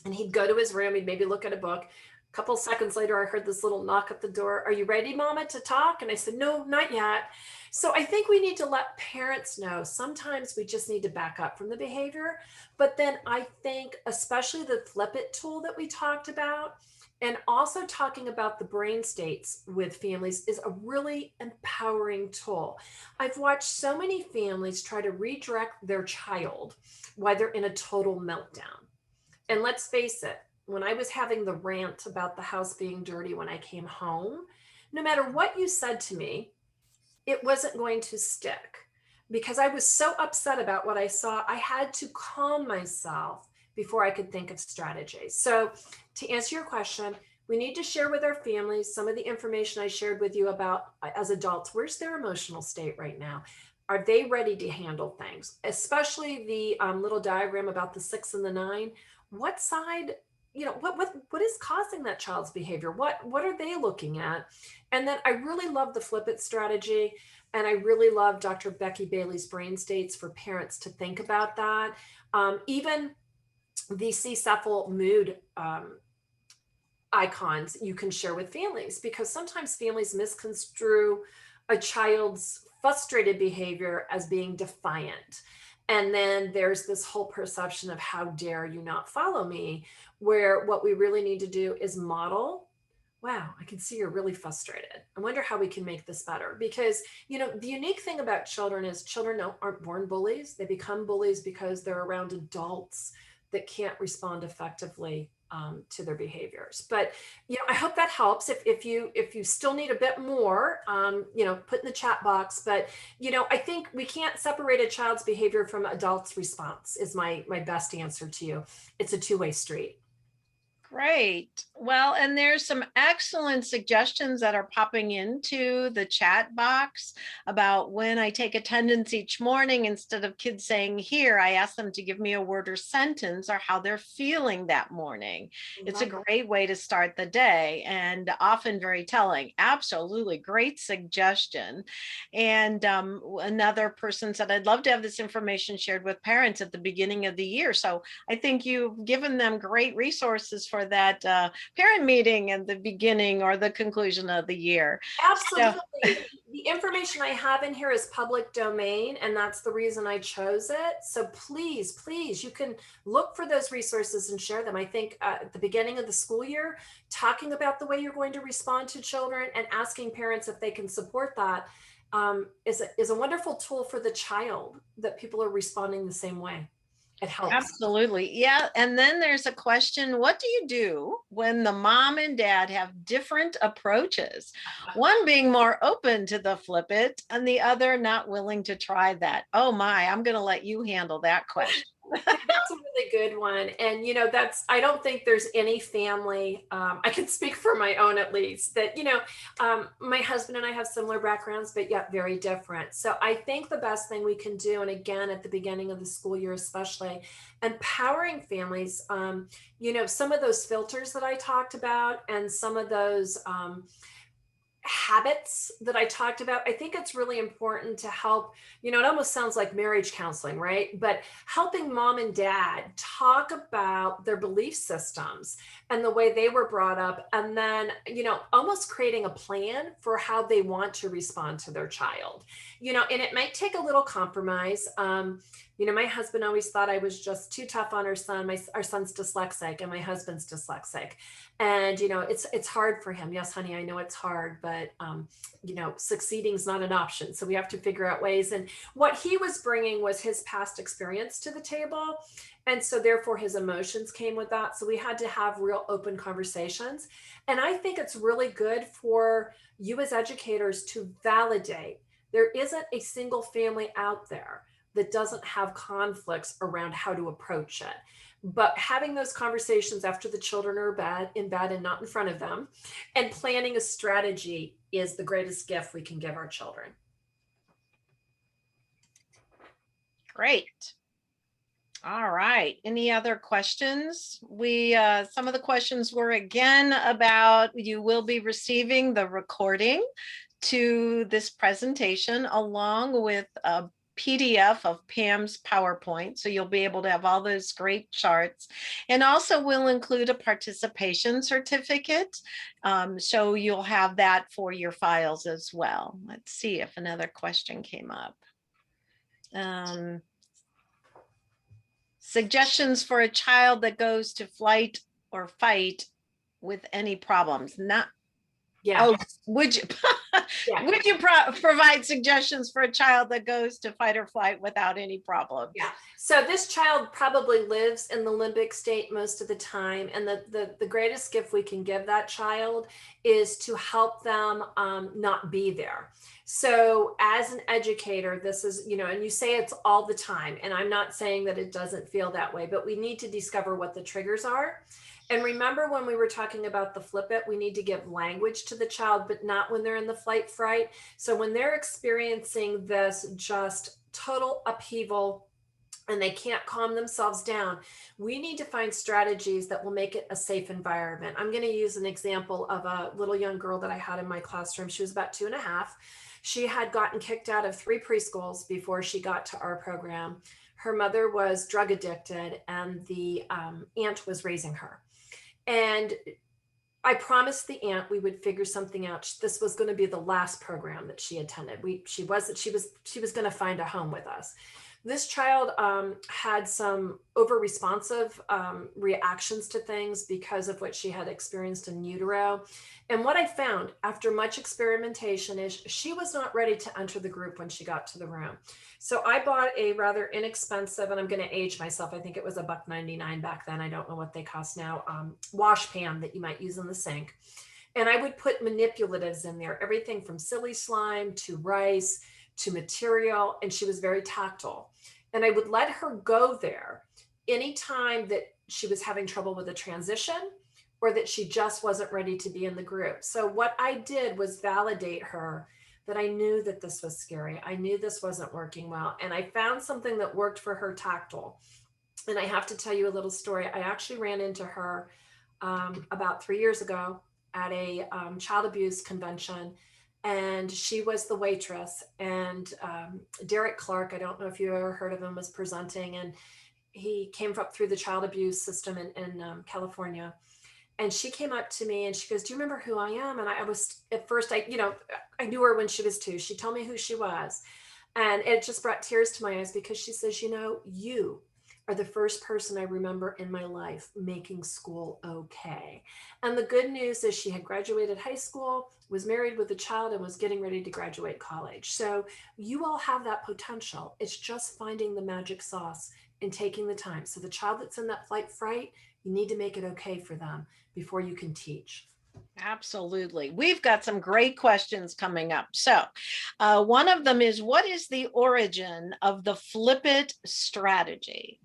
And he'd go to his room. He'd maybe look at a book. A couple seconds later, I heard this little knock at the door. Are you ready, Mama, to talk? And I said, no, not yet. So I think we need to let parents know sometimes we just need to back up from the behavior. But then I think especially the Flipit tool that we talked about, and also talking about the brain states with families, is a really empowering tool. I've watched so many families try to redirect their child while they're in a total meltdown. And let's face it, when I was having the rant about the house being dirty when I came home, no matter what you said to me, it wasn't going to stick because I was so upset about what I saw. I had to calm myself before I could think of strategies. So to answer your question, we need to share with our families some of the information I shared with you about as adults. Where's their emotional state right now? Are they ready to handle things? Especially the little diagram about the 6 and the 9. What side, what is causing that child's behavior? What are they looking at? And then I really love the Flipit strategy. And I really love Dr. Becky Bailey's brain states for parents to think about that. Even the C-Cephal mood icons you can share with families, because sometimes families misconstrue a child's frustrated behavior as being defiant. And then there's this whole perception of how dare you not follow me, where what we really need to do is model, wow, I can see you're really frustrated. I wonder how we can make this better. Because, the unique thing about children is children aren't born bullies. They become bullies because they're around adults that can't respond effectively to their behaviors. But, I hope that helps. If you still need a bit more, put in the chat box. But, I think we can't separate a child's behavior from adults' response is my best answer to you. It's a two-way street. Great. Well, and there's some excellent suggestions that are popping into the chat box about when I take attendance each morning, instead of kids saying here, I ask them to give me a word or sentence or how they're feeling that morning. It's a great way to start the day and often very telling. Absolutely. Great suggestion. And another person said, I'd love to have this information shared with parents at the beginning of the year. So I think you've given them great resources for that parent meeting at the beginning or the conclusion of the year. Absolutely. So, the information I have in here is public domain, and that's the reason I chose it. So please, you can look for those resources and share them. I think at the beginning of the school year, talking about the way you're going to respond to children and asking parents if they can support that is a wonderful tool for the child, that people are responding the same way. It helps. Absolutely. Yeah. And then there's a question, what do you do when the mom and dad have different approaches? One being more open to the Flipit and the other not willing to try that. Oh my, I'm going to let you handle that question. That's a really good one. And, I don't think there's any family, I can speak for my own at least, that, my husband and I have similar backgrounds, but yet very different. So I think the best thing we can do, and again, at the beginning of the school year, especially, empowering families, some of those filters that I talked about and some of those, habits that I talked about, I think it's really important to help, it almost sounds like marriage counseling, right? But helping mom and dad talk about their belief systems and the way they were brought up. And then, almost creating a plan for how they want to respond to their child, and it might take a little compromise. My husband always thought I was just too tough on our son. Our son's dyslexic and my husband's dyslexic. And, it's hard for him. Yes, honey, I know it's hard, but, succeeding is not an option. So we have to figure out ways. And what he was bringing was his past experience to the table. And so therefore his emotions came with that. So we had to have real open conversations. And I think it's really good for you as educators to validate. There isn't a single family out there that doesn't have conflicts around how to approach it. But having those conversations after the children are in bed and not in front of them, and planning a strategy is the greatest gift we can give our children. Great. All right. Any other questions? Some of the questions were again about, you will be receiving the recording to this presentation along with a PDF of Pam's PowerPoint. So you'll be able to have all those great charts, and also we'll include a participation certificate. So you'll have that for your files as well. Let's see if another question came up. Suggestions for a child that goes to flight or fight with any problems. Yeah. Oh, would you Yeah. would you provide suggestions for a child that goes to fight or flight without any problems? Yeah. So this child probably lives in the limbic state most of the time. And the greatest gift we can give that child is to help them not be there. So as an educator, this is, and you say it's all the time, and I'm not saying that it doesn't feel that way, but we need to discover what the triggers are. And remember when we were talking about the Flipit, we need to give language to the child, but not when they're in the flight fright. So when they're experiencing this just total upheaval and they can't calm themselves down, we need to find strategies that will make it a safe environment. I'm going to use an example of a little young girl that I had in my classroom. She was about 2.5. She had gotten kicked out of 3 preschools before she got to our program. Her mother was drug addicted and the aunt was raising her. And I promised the aunt we would figure something out. This was going to be the last program that she attended. She was going to find a home with us. This child had some over-responsive reactions to things because of what she had experienced in utero. And what I found after much experimentation is she was not ready to enter the group when she got to the room. So I bought a rather inexpensive, and I'm going to age myself, I think it was $1.99 back then, I don't know what they cost now, wash pan that you might use in the sink. And I would put manipulatives in there, everything from silly slime to rice to material, and she was very tactile. And I would let her go there anytime that she was having trouble with a transition or that she just wasn't ready to be in the group. So what I did was validate her that I knew that this was scary. I knew this wasn't working well. And I found something that worked for her tactile. And I have to tell you a little story. I actually ran into her about 3 years ago at a child abuse convention. And she was the waitress, and Derek Clark, I don't know if you ever heard of him, was presenting, and he came up through the child abuse system in California. And she came up to me and she goes, "Do you remember who I am?" And I was, at first, I knew her when she was 2. She told me who she was. And it just brought tears to my eyes because she says, "You are the first person I remember in my life making school okay." And the good news is she had graduated high school, was married with a child, and was getting ready to graduate college. So you all have that potential. It's just finding the magic sauce and taking the time. So the child that's in that flight fright, you need to make it okay for them before you can teach. Absolutely. We've got some great questions coming up. So one of them is, what is the origin of the Flipit strategy?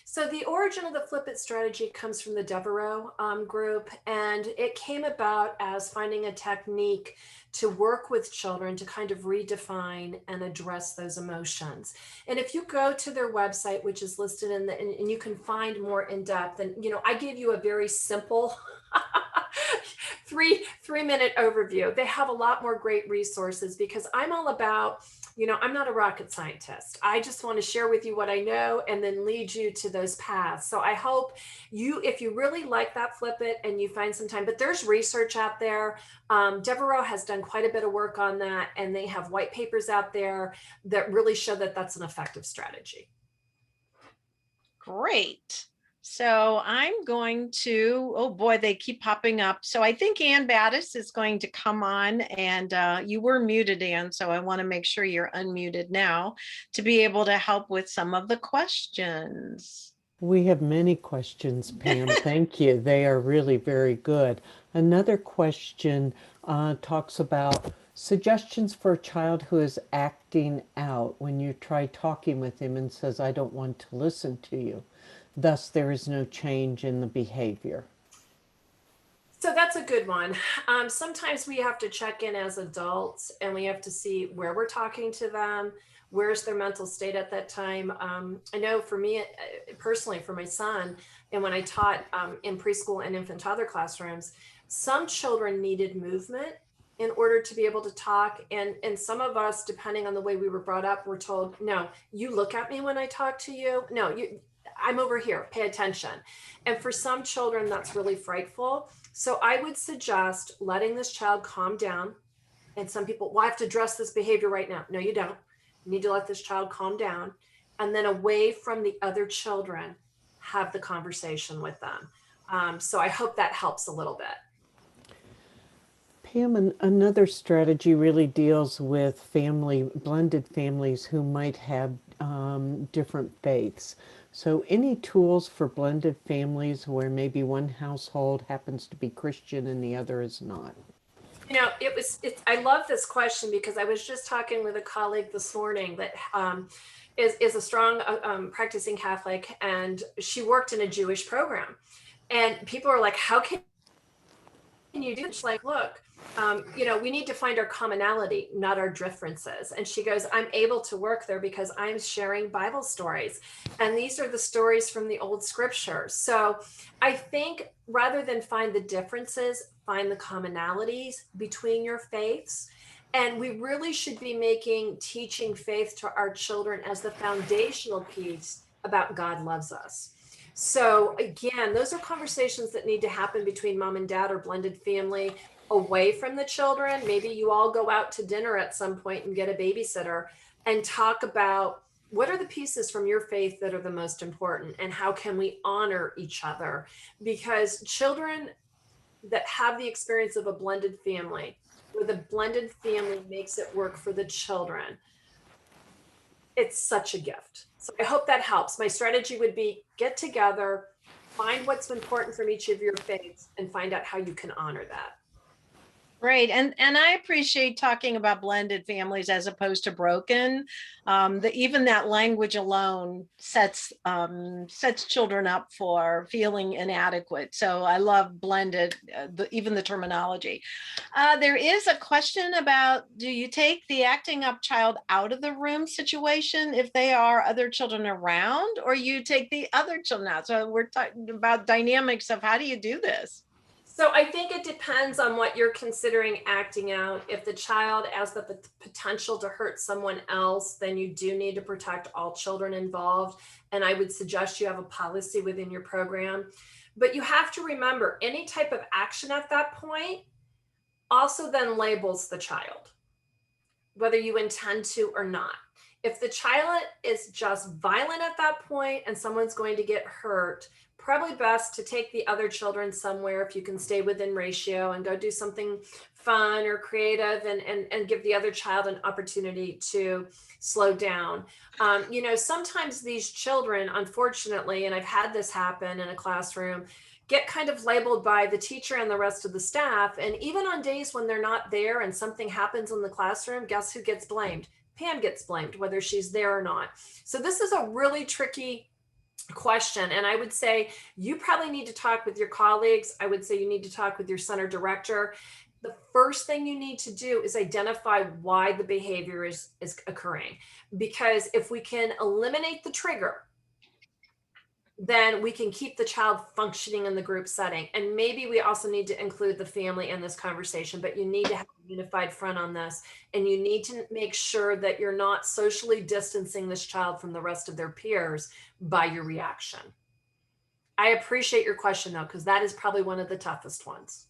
So the origin of the Flipit strategy comes from the Devereaux group, and it came about as finding a technique to work with children to kind of redefine and address those emotions. And if you go to their website, which is listed in and you can find more in depth, and I gave you a very simple 3 minute overview. They have a lot more great resources because I'm all about, I'm not a rocket scientist. I just want to share with you what I know and then lead you to those paths. So I hope if you really like that, flip it and you find some time, but there's research out there. Devereaux has done quite a bit of work on that, and they have white papers out there that really show that that's an effective strategy. Great. So I'm going to, oh boy, they keep popping up. So I think Ann Battis is going to come on, and you were muted, Ann. So I want to make sure you're unmuted now to be able to help with some of the questions. We have many questions, Pam. Thank you. They are really very good. Another question talks about suggestions for a child who is acting out when you try talking with him and says, I don't want to listen to you. Thus, there is no change in the behavior. So that's a good one. Sometimes we have to check in as adults, and we have to see where we're talking to them, where's their mental state at that time. I know for me personally, for my son, and when I taught in preschool and infant toddler classrooms, some children needed movement in order to be able to talk. And some of us, depending on the way we were brought up, were told, no, you look at me when I talk to you. No, I'm over here, pay attention. And for some children, that's really frightful. So I would suggest letting this child calm down. And some people, well, I have to address this behavior right now. No, you don't. You need to let this child calm down. And then away from the other children, have the conversation with them. So I hope that helps a little bit. Pam, another strategy really deals with blended families who might have different faiths. So any tools for blended families where maybe one household happens to be Christian and the other is not? I love this question because I was just talking with a colleague this morning that is a strong practicing Catholic, and she worked in a Jewish program. And people are like, how can you do this? Like, look, we need to find our commonality, not our differences. And she goes, I'm able to work there because I'm sharing Bible stories. And these are the stories from the old scriptures. So I think rather than find the differences, find the commonalities between your faiths. And we really should be making teaching faith to our children as the foundational piece about God loves us. So again, those are conversations that need to happen between mom and dad or blended family, away from the children. Maybe you all go out to dinner at some point and get a babysitter and talk about what are the pieces from your faith that are the most important, and how can we honor each other? Because children that have the experience of a blended family, where the blended family makes it work for the children, it's such a gift. So I hope that helps. My strategy would be get together, find what's important from each of your faiths, and find out how you can honor that. Great. And I appreciate talking about blended families as opposed to broken. Even that language alone sets children up for feeling inadequate. So I love blended, even the terminology. There is a question about, do you take the acting up child out of the room situation if they are other children around, or you take the other children out? So we're talking about dynamics of how do you do this? So I think it depends on what you're considering acting out. If the child has the potential to hurt someone else, then you do need to protect all children involved. And I would suggest you have a policy within your program. But you have to remember, any type of action at that point also then labels the child, whether you intend to or not. If the child is just violent at that point and someone's going to get hurt, probably best to take the other children somewhere, if you can stay within ratio, and go do something fun or creative, and give the other child an opportunity to slow down. Sometimes these children, unfortunately, and I've had this happen in a classroom, get kind of labeled by the teacher and the rest of the staff. And even on days when they're not there and something happens in the classroom, guess who gets blamed? Pam gets blamed, whether she's there or not. So this is a really tricky question. And I would say you probably need to talk with your colleagues. I would say you need to talk with your center director. The first thing you need to do is identify why the behavior is occurring. Because if we can eliminate the trigger, then we can keep the child functioning in the group setting. And maybe we also need to include the family in this conversation, but you need to have a unified front on this. And you need to make sure that you're not socially distancing this child from the rest of their peers by your reaction. I appreciate your question though, because that is probably one of the toughest ones.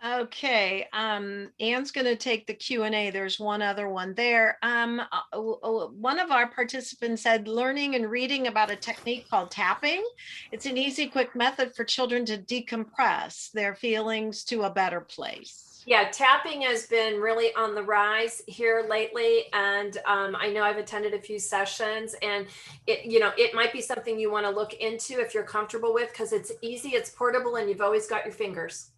Okay, Anne's going to take the Q&A. There's one other one there. One of our participants said learning and reading about a technique called tapping. It's an easy, quick method for children to decompress their feelings to a better place. Yeah, tapping has been really on the rise here lately. And I know I've attended a few sessions, and it might be something you want to look into if you're comfortable with, because it's easy, it's portable, and you've always got your fingers.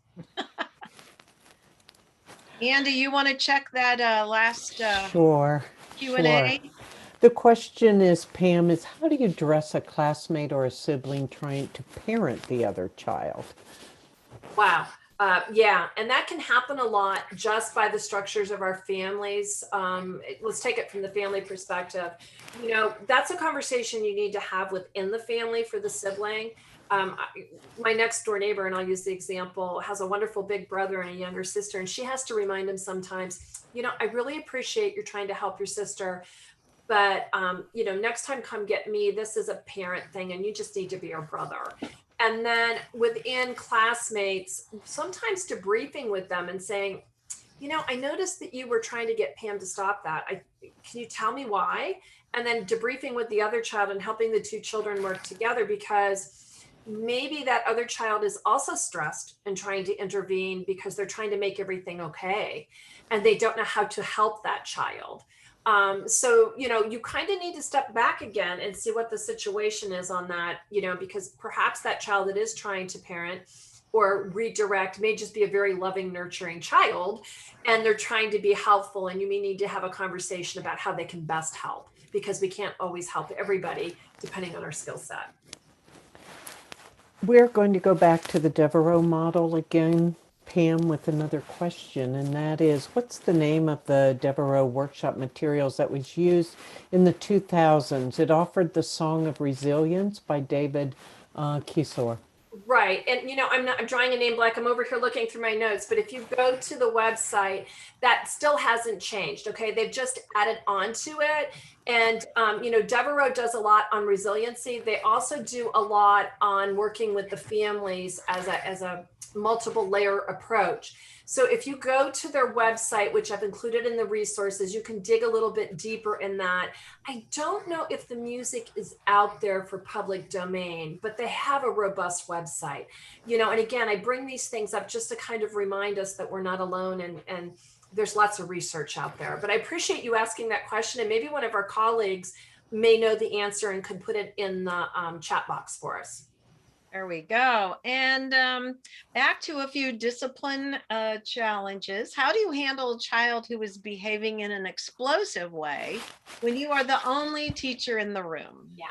Andy, you want to check that last Sure. Q&A? Sure. The question is, Pam, is how do you address a classmate or a sibling trying to parent the other child? Wow. Yeah, and that can happen a lot just by the structures of our families. Let's take it from the family perspective. That's a conversation you need to have within the family for the sibling. My next door neighbor, and I'll use the example, has a wonderful big brother and a younger sister, and she has to remind him sometimes, I really appreciate you're trying to help your sister, but next time come get me. This is a parent thing, and you just need to be our brother. And then within classmates, sometimes debriefing with them and saying, I noticed that you were trying to get Pam to stop that. Can you tell me why? And then debriefing with the other child and helping the two children work together, because maybe that other child is also stressed and trying to intervene because they're trying to make everything okay, and they don't know how to help that child. So, you kind of need to step back again and see what the situation is on that, because perhaps that child that is trying to parent or redirect may just be a very loving, nurturing child, and they're trying to be helpful. And you may need to have a conversation about how they can best help, because we can't always help everybody depending on our skill set. We're going to go back to the Devereaux model again, Pam, with another question, and that is, what's the name of the Devereaux workshop materials that was used in the 2000s? It offered the Song of Resilience by David Kisor. Right. And, I'm drawing a name blank. I'm over here looking through my notes, but if you go to the website, that still hasn't changed. Okay. They've just added on to it. And, Devereaux does a lot on resiliency. They also do a lot on working with the families as a multiple layer approach. So if you go to their website, which I've included in the resources, you can dig a little bit deeper in that. I don't know if the music is out there for public domain, but they have a robust website, and again, I bring these things up just to kind of remind us that we're not alone, and there's lots of research out there. But I appreciate you asking that question, and maybe one of our colleagues may know the answer and could put it in the chat box for us. There we go. And back to a few discipline challenges. How do you handle a child who is behaving in an explosive way when you are the only teacher in the room? Yeah.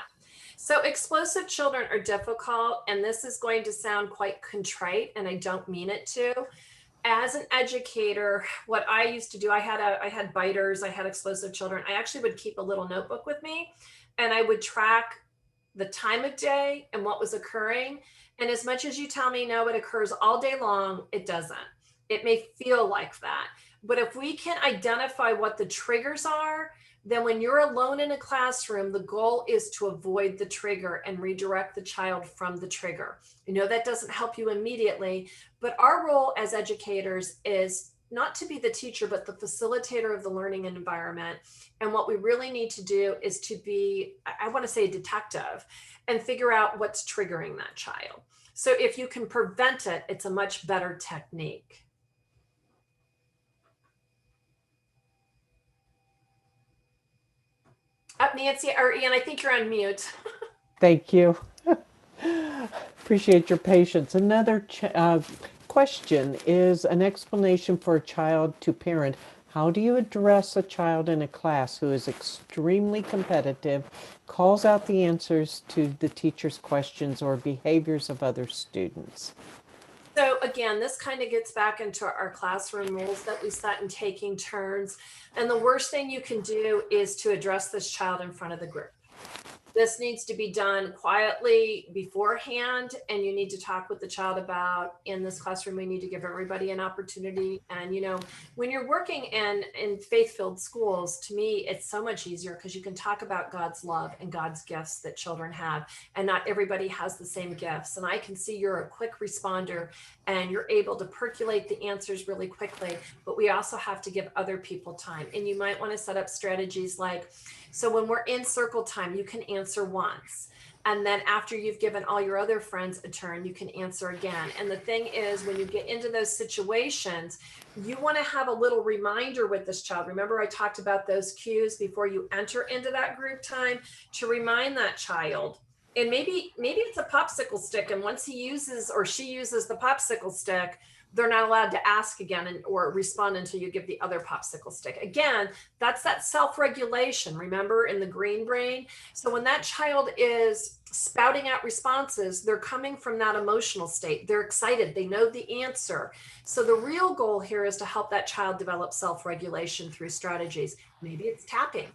So explosive children are difficult, and this is going to sound quite contrite, and I don't mean it to. As an educator, what I used to do, I had biters, I had explosive children. I actually would keep a little notebook with me, and I would track the time of day and what was occurring. And as much as you tell me, no, it occurs all day long, it doesn't. It may feel like that. But if we can identify what the triggers are, then when you're alone in a classroom, the goal is to avoid the trigger and redirect the child from the trigger. That doesn't help you immediately, but our role as educators is not to be the teacher, but the facilitator of the learning environment. And what we really need to do is to be, I want to say, a detective, and figure out what's triggering that child. So if you can prevent it, it's a much better technique. Nancy or Ian, I think you're on mute. Thank you. Appreciate your patience. Another question is an explanation for a child to parent. How do you address a child in a class who is extremely competitive, calls out the answers to the teacher's questions or behaviors of other students? So again, this kind of gets back into our classroom rules that we set in taking turns. And the worst thing you can do is to address this child in front of the group. This needs to be done quietly beforehand, and you need to talk with the child about, in this classroom, we need to give everybody an opportunity. And, you know, when you're working in faith-filled schools, to me, it's so much easier because you can talk about God's love and God's gifts that children have, and not everybody has the same gifts. And I can see you're a quick responder and you're able to percolate the answers really quickly, but we also have to give other people time. And you might want to set up strategies like, so when we're in circle time, you can answer once. And then after you've given all your other friends a turn, you can answer again. And the thing is, when you get into those situations, you want to have a little reminder with this child. Remember, I talked about those cues before you enter into that group time to remind that child. And maybe it's a popsicle stick. And once he uses or she uses the popsicle stick, they're not allowed to ask again or respond until you give the other popsicle stick. Again, that's that self-regulation, remember, in the green brain. So when that child is spouting out responses, they're coming from that emotional state. They're excited. They know the answer. So the real goal here is to help that child develop self-regulation through strategies. Maybe it's tapping,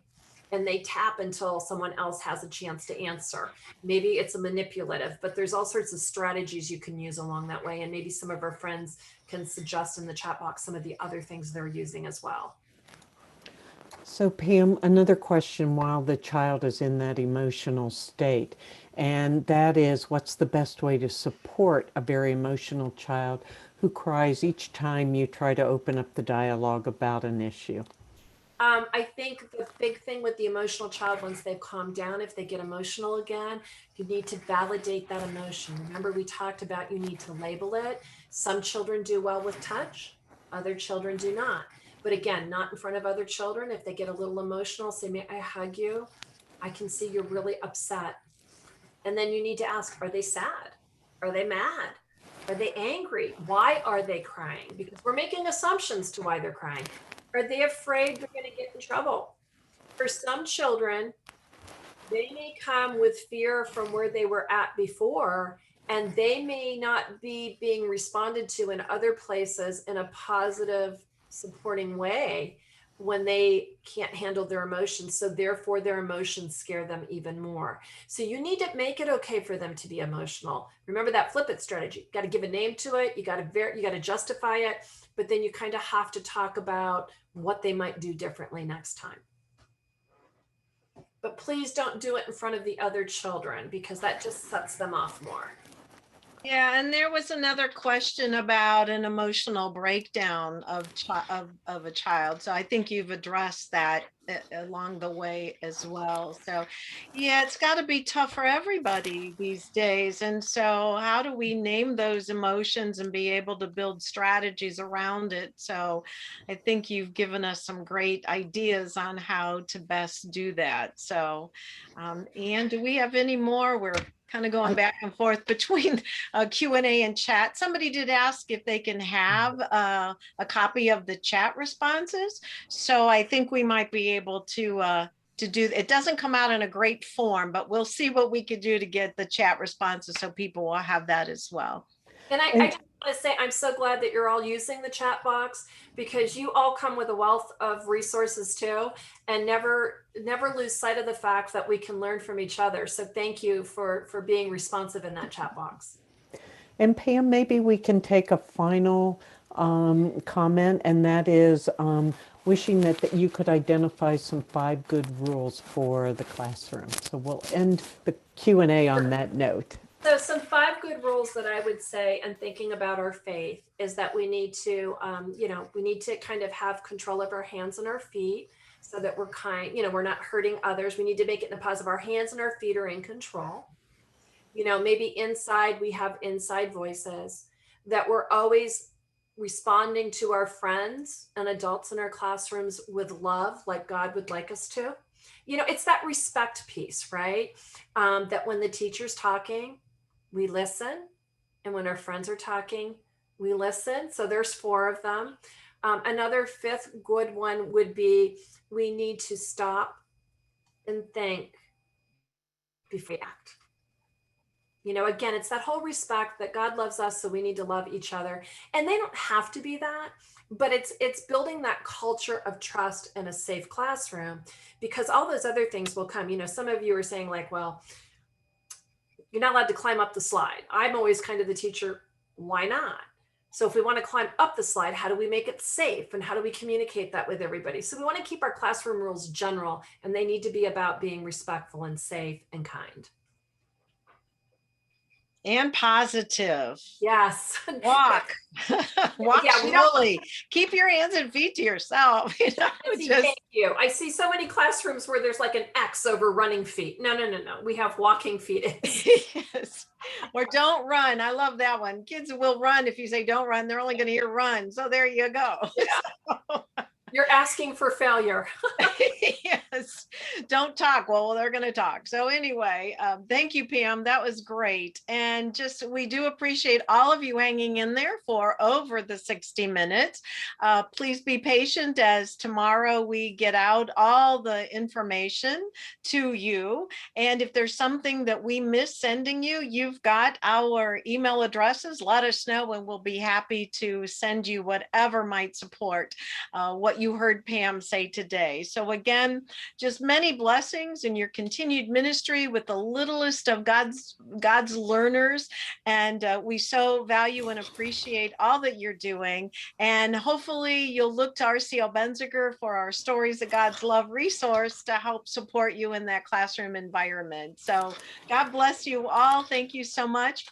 and they tap until someone else has a chance to answer. Maybe it's a manipulative, but there's all sorts of strategies you can use along that way. And maybe some of our friends can suggest in the chat box some of the other things they're using as well. So Pam, another question while the child is in that emotional state, and that is, what's the best way to support a very emotional child who cries each time you try to open up the dialogue about an issue? I think the big thing with the emotional child, once they've calmed down, if they get emotional again, you need to validate that emotion. Remember, we talked about you need to label it. Some children do well with touch, other children do not. But again, not in front of other children. If they get a little emotional, say, may I hug you? I can see you're really upset. And then you need to ask, are they sad? Are they mad? Are they angry? Why are they crying? Because we're making assumptions to why they're crying. Are they afraid they're going to get in trouble? For some children, they may come with fear from where they were at before, and they may not be being responded to in other places in a positive, supporting way when they can't handle their emotions. So therefore, their emotions scare them even more. So you need to make it okay for them to be emotional. Remember that Flipit strategy. You got to give a name to it. You got to justify it, but then you kind of have to talk about what they might do differently next time. But please don't do it in front of the other children, because that just sets them off more. Yeah, and there was another question about an emotional breakdown of a child. So I think you've addressed that along the way as well. So yeah, it's got to be tough for everybody these days. And so how do we name those emotions and be able to build strategies around it? So I think you've given us some great ideas on how to best do that. So Anne, do we have any more? We're kind of going back and forth between Q&A and chat. Somebody did ask if they can have a copy of the chat responses. So I think we might be able to do, it doesn't come out in a great form, but we'll see what we could do to get the chat responses so people will have that as well. And I just want to say, I'm so glad that you're all using the chat box, because you all come with a wealth of resources too, and never lose sight of the fact that we can learn from each other. So thank you for being responsive in that chat box. And Pam, maybe we can take a final comment, and that is wishing that you could identify some 5 good rules for the classroom. So we'll end the Q&A on that note. So some 5 good rules that I would say, and thinking about our faith, is that we need to, we need to kind of have control of our hands and our feet, so that we're we're not hurting others. We need to make it in the positive. Our hands and our feet are in control. Maybe inside we have inside voices, that we're always responding to our friends and adults in our classrooms with love, like God would like us to. It's that respect piece, right? That when the teacher's talking, we listen. And when our friends are talking, we listen. So there's 4 of them. Another 5th good one would be, we need to stop and think before we act. You know, again, it's that whole respect that God loves us, so we need to love each other. And they don't have to be that, but it's building that culture of trust in a safe classroom, because all those other things will come. You know, some of you are saying like, well, you're not allowed to climb up the slide. I'm always kind of the teacher, why not? So if we want to climb up the slide, how do we make it safe? And how do we communicate that with everybody? So we want to keep our classroom rules general, and they need to be about being respectful and safe and kind. And positive. Yes. Walk. Walk Yeah, we don't- slowly. Keep your hands and feet to yourself. You know, Thank you. I see so many classrooms where there's like an X over running feet. No. We have walking feet. yes. Or don't run. I love that one. Kids will run if you say don't run. They're only going to hear run. So there you go. Yeah. You're asking for failure. yes. Don't talk. Well, they're going to talk. So anyway, thank you, Pam. That was great. And just, we do appreciate all of you hanging in there for over the 60 minutes. Please be patient as tomorrow we get out all the information to you. And if there's something that we miss sending you, you've got our email addresses. Let us know and we'll be happy to send you whatever might support what you heard Pam say today. So again, just many blessings in your continued ministry with the littlest of God's learners. And we so value and appreciate all that you're doing. And hopefully you'll look to RCL Benziger for our Stories of God's Love resource to help support you in that classroom environment. So God bless you all. Thank you so much.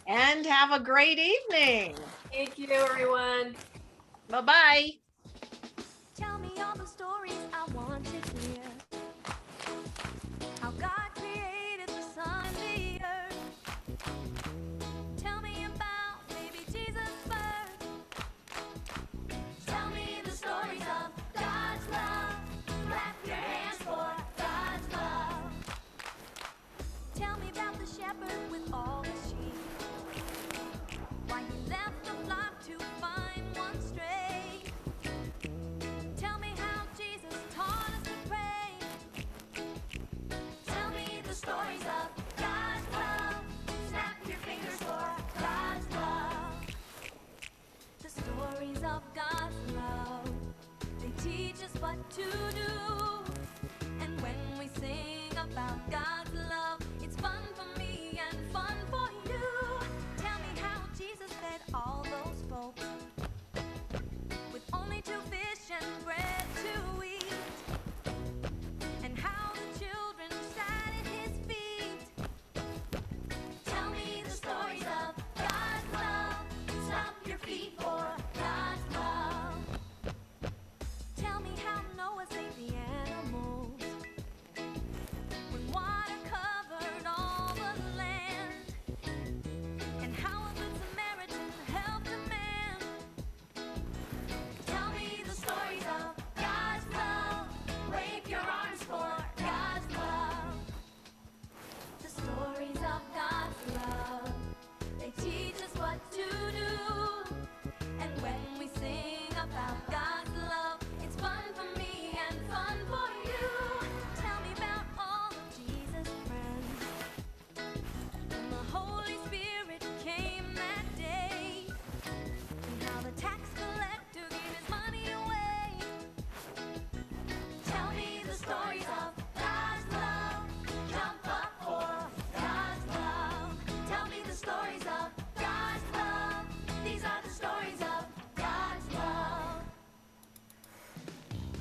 And have a great evening. Thank you, everyone. Bye-bye. Tell me all the stories I want to hear. How God created the sun and the earth. Tell me about baby Jesus birth. Tell me the stories of God's love. Clap your hands for God's love. Tell me about the shepherd with all the sheep. Why he left the flock to find one stray. Tell me how Jesus taught us to pray. Tell me the stories of God's love. Snap your fingers for God's love. The stories of God's love. They teach us what to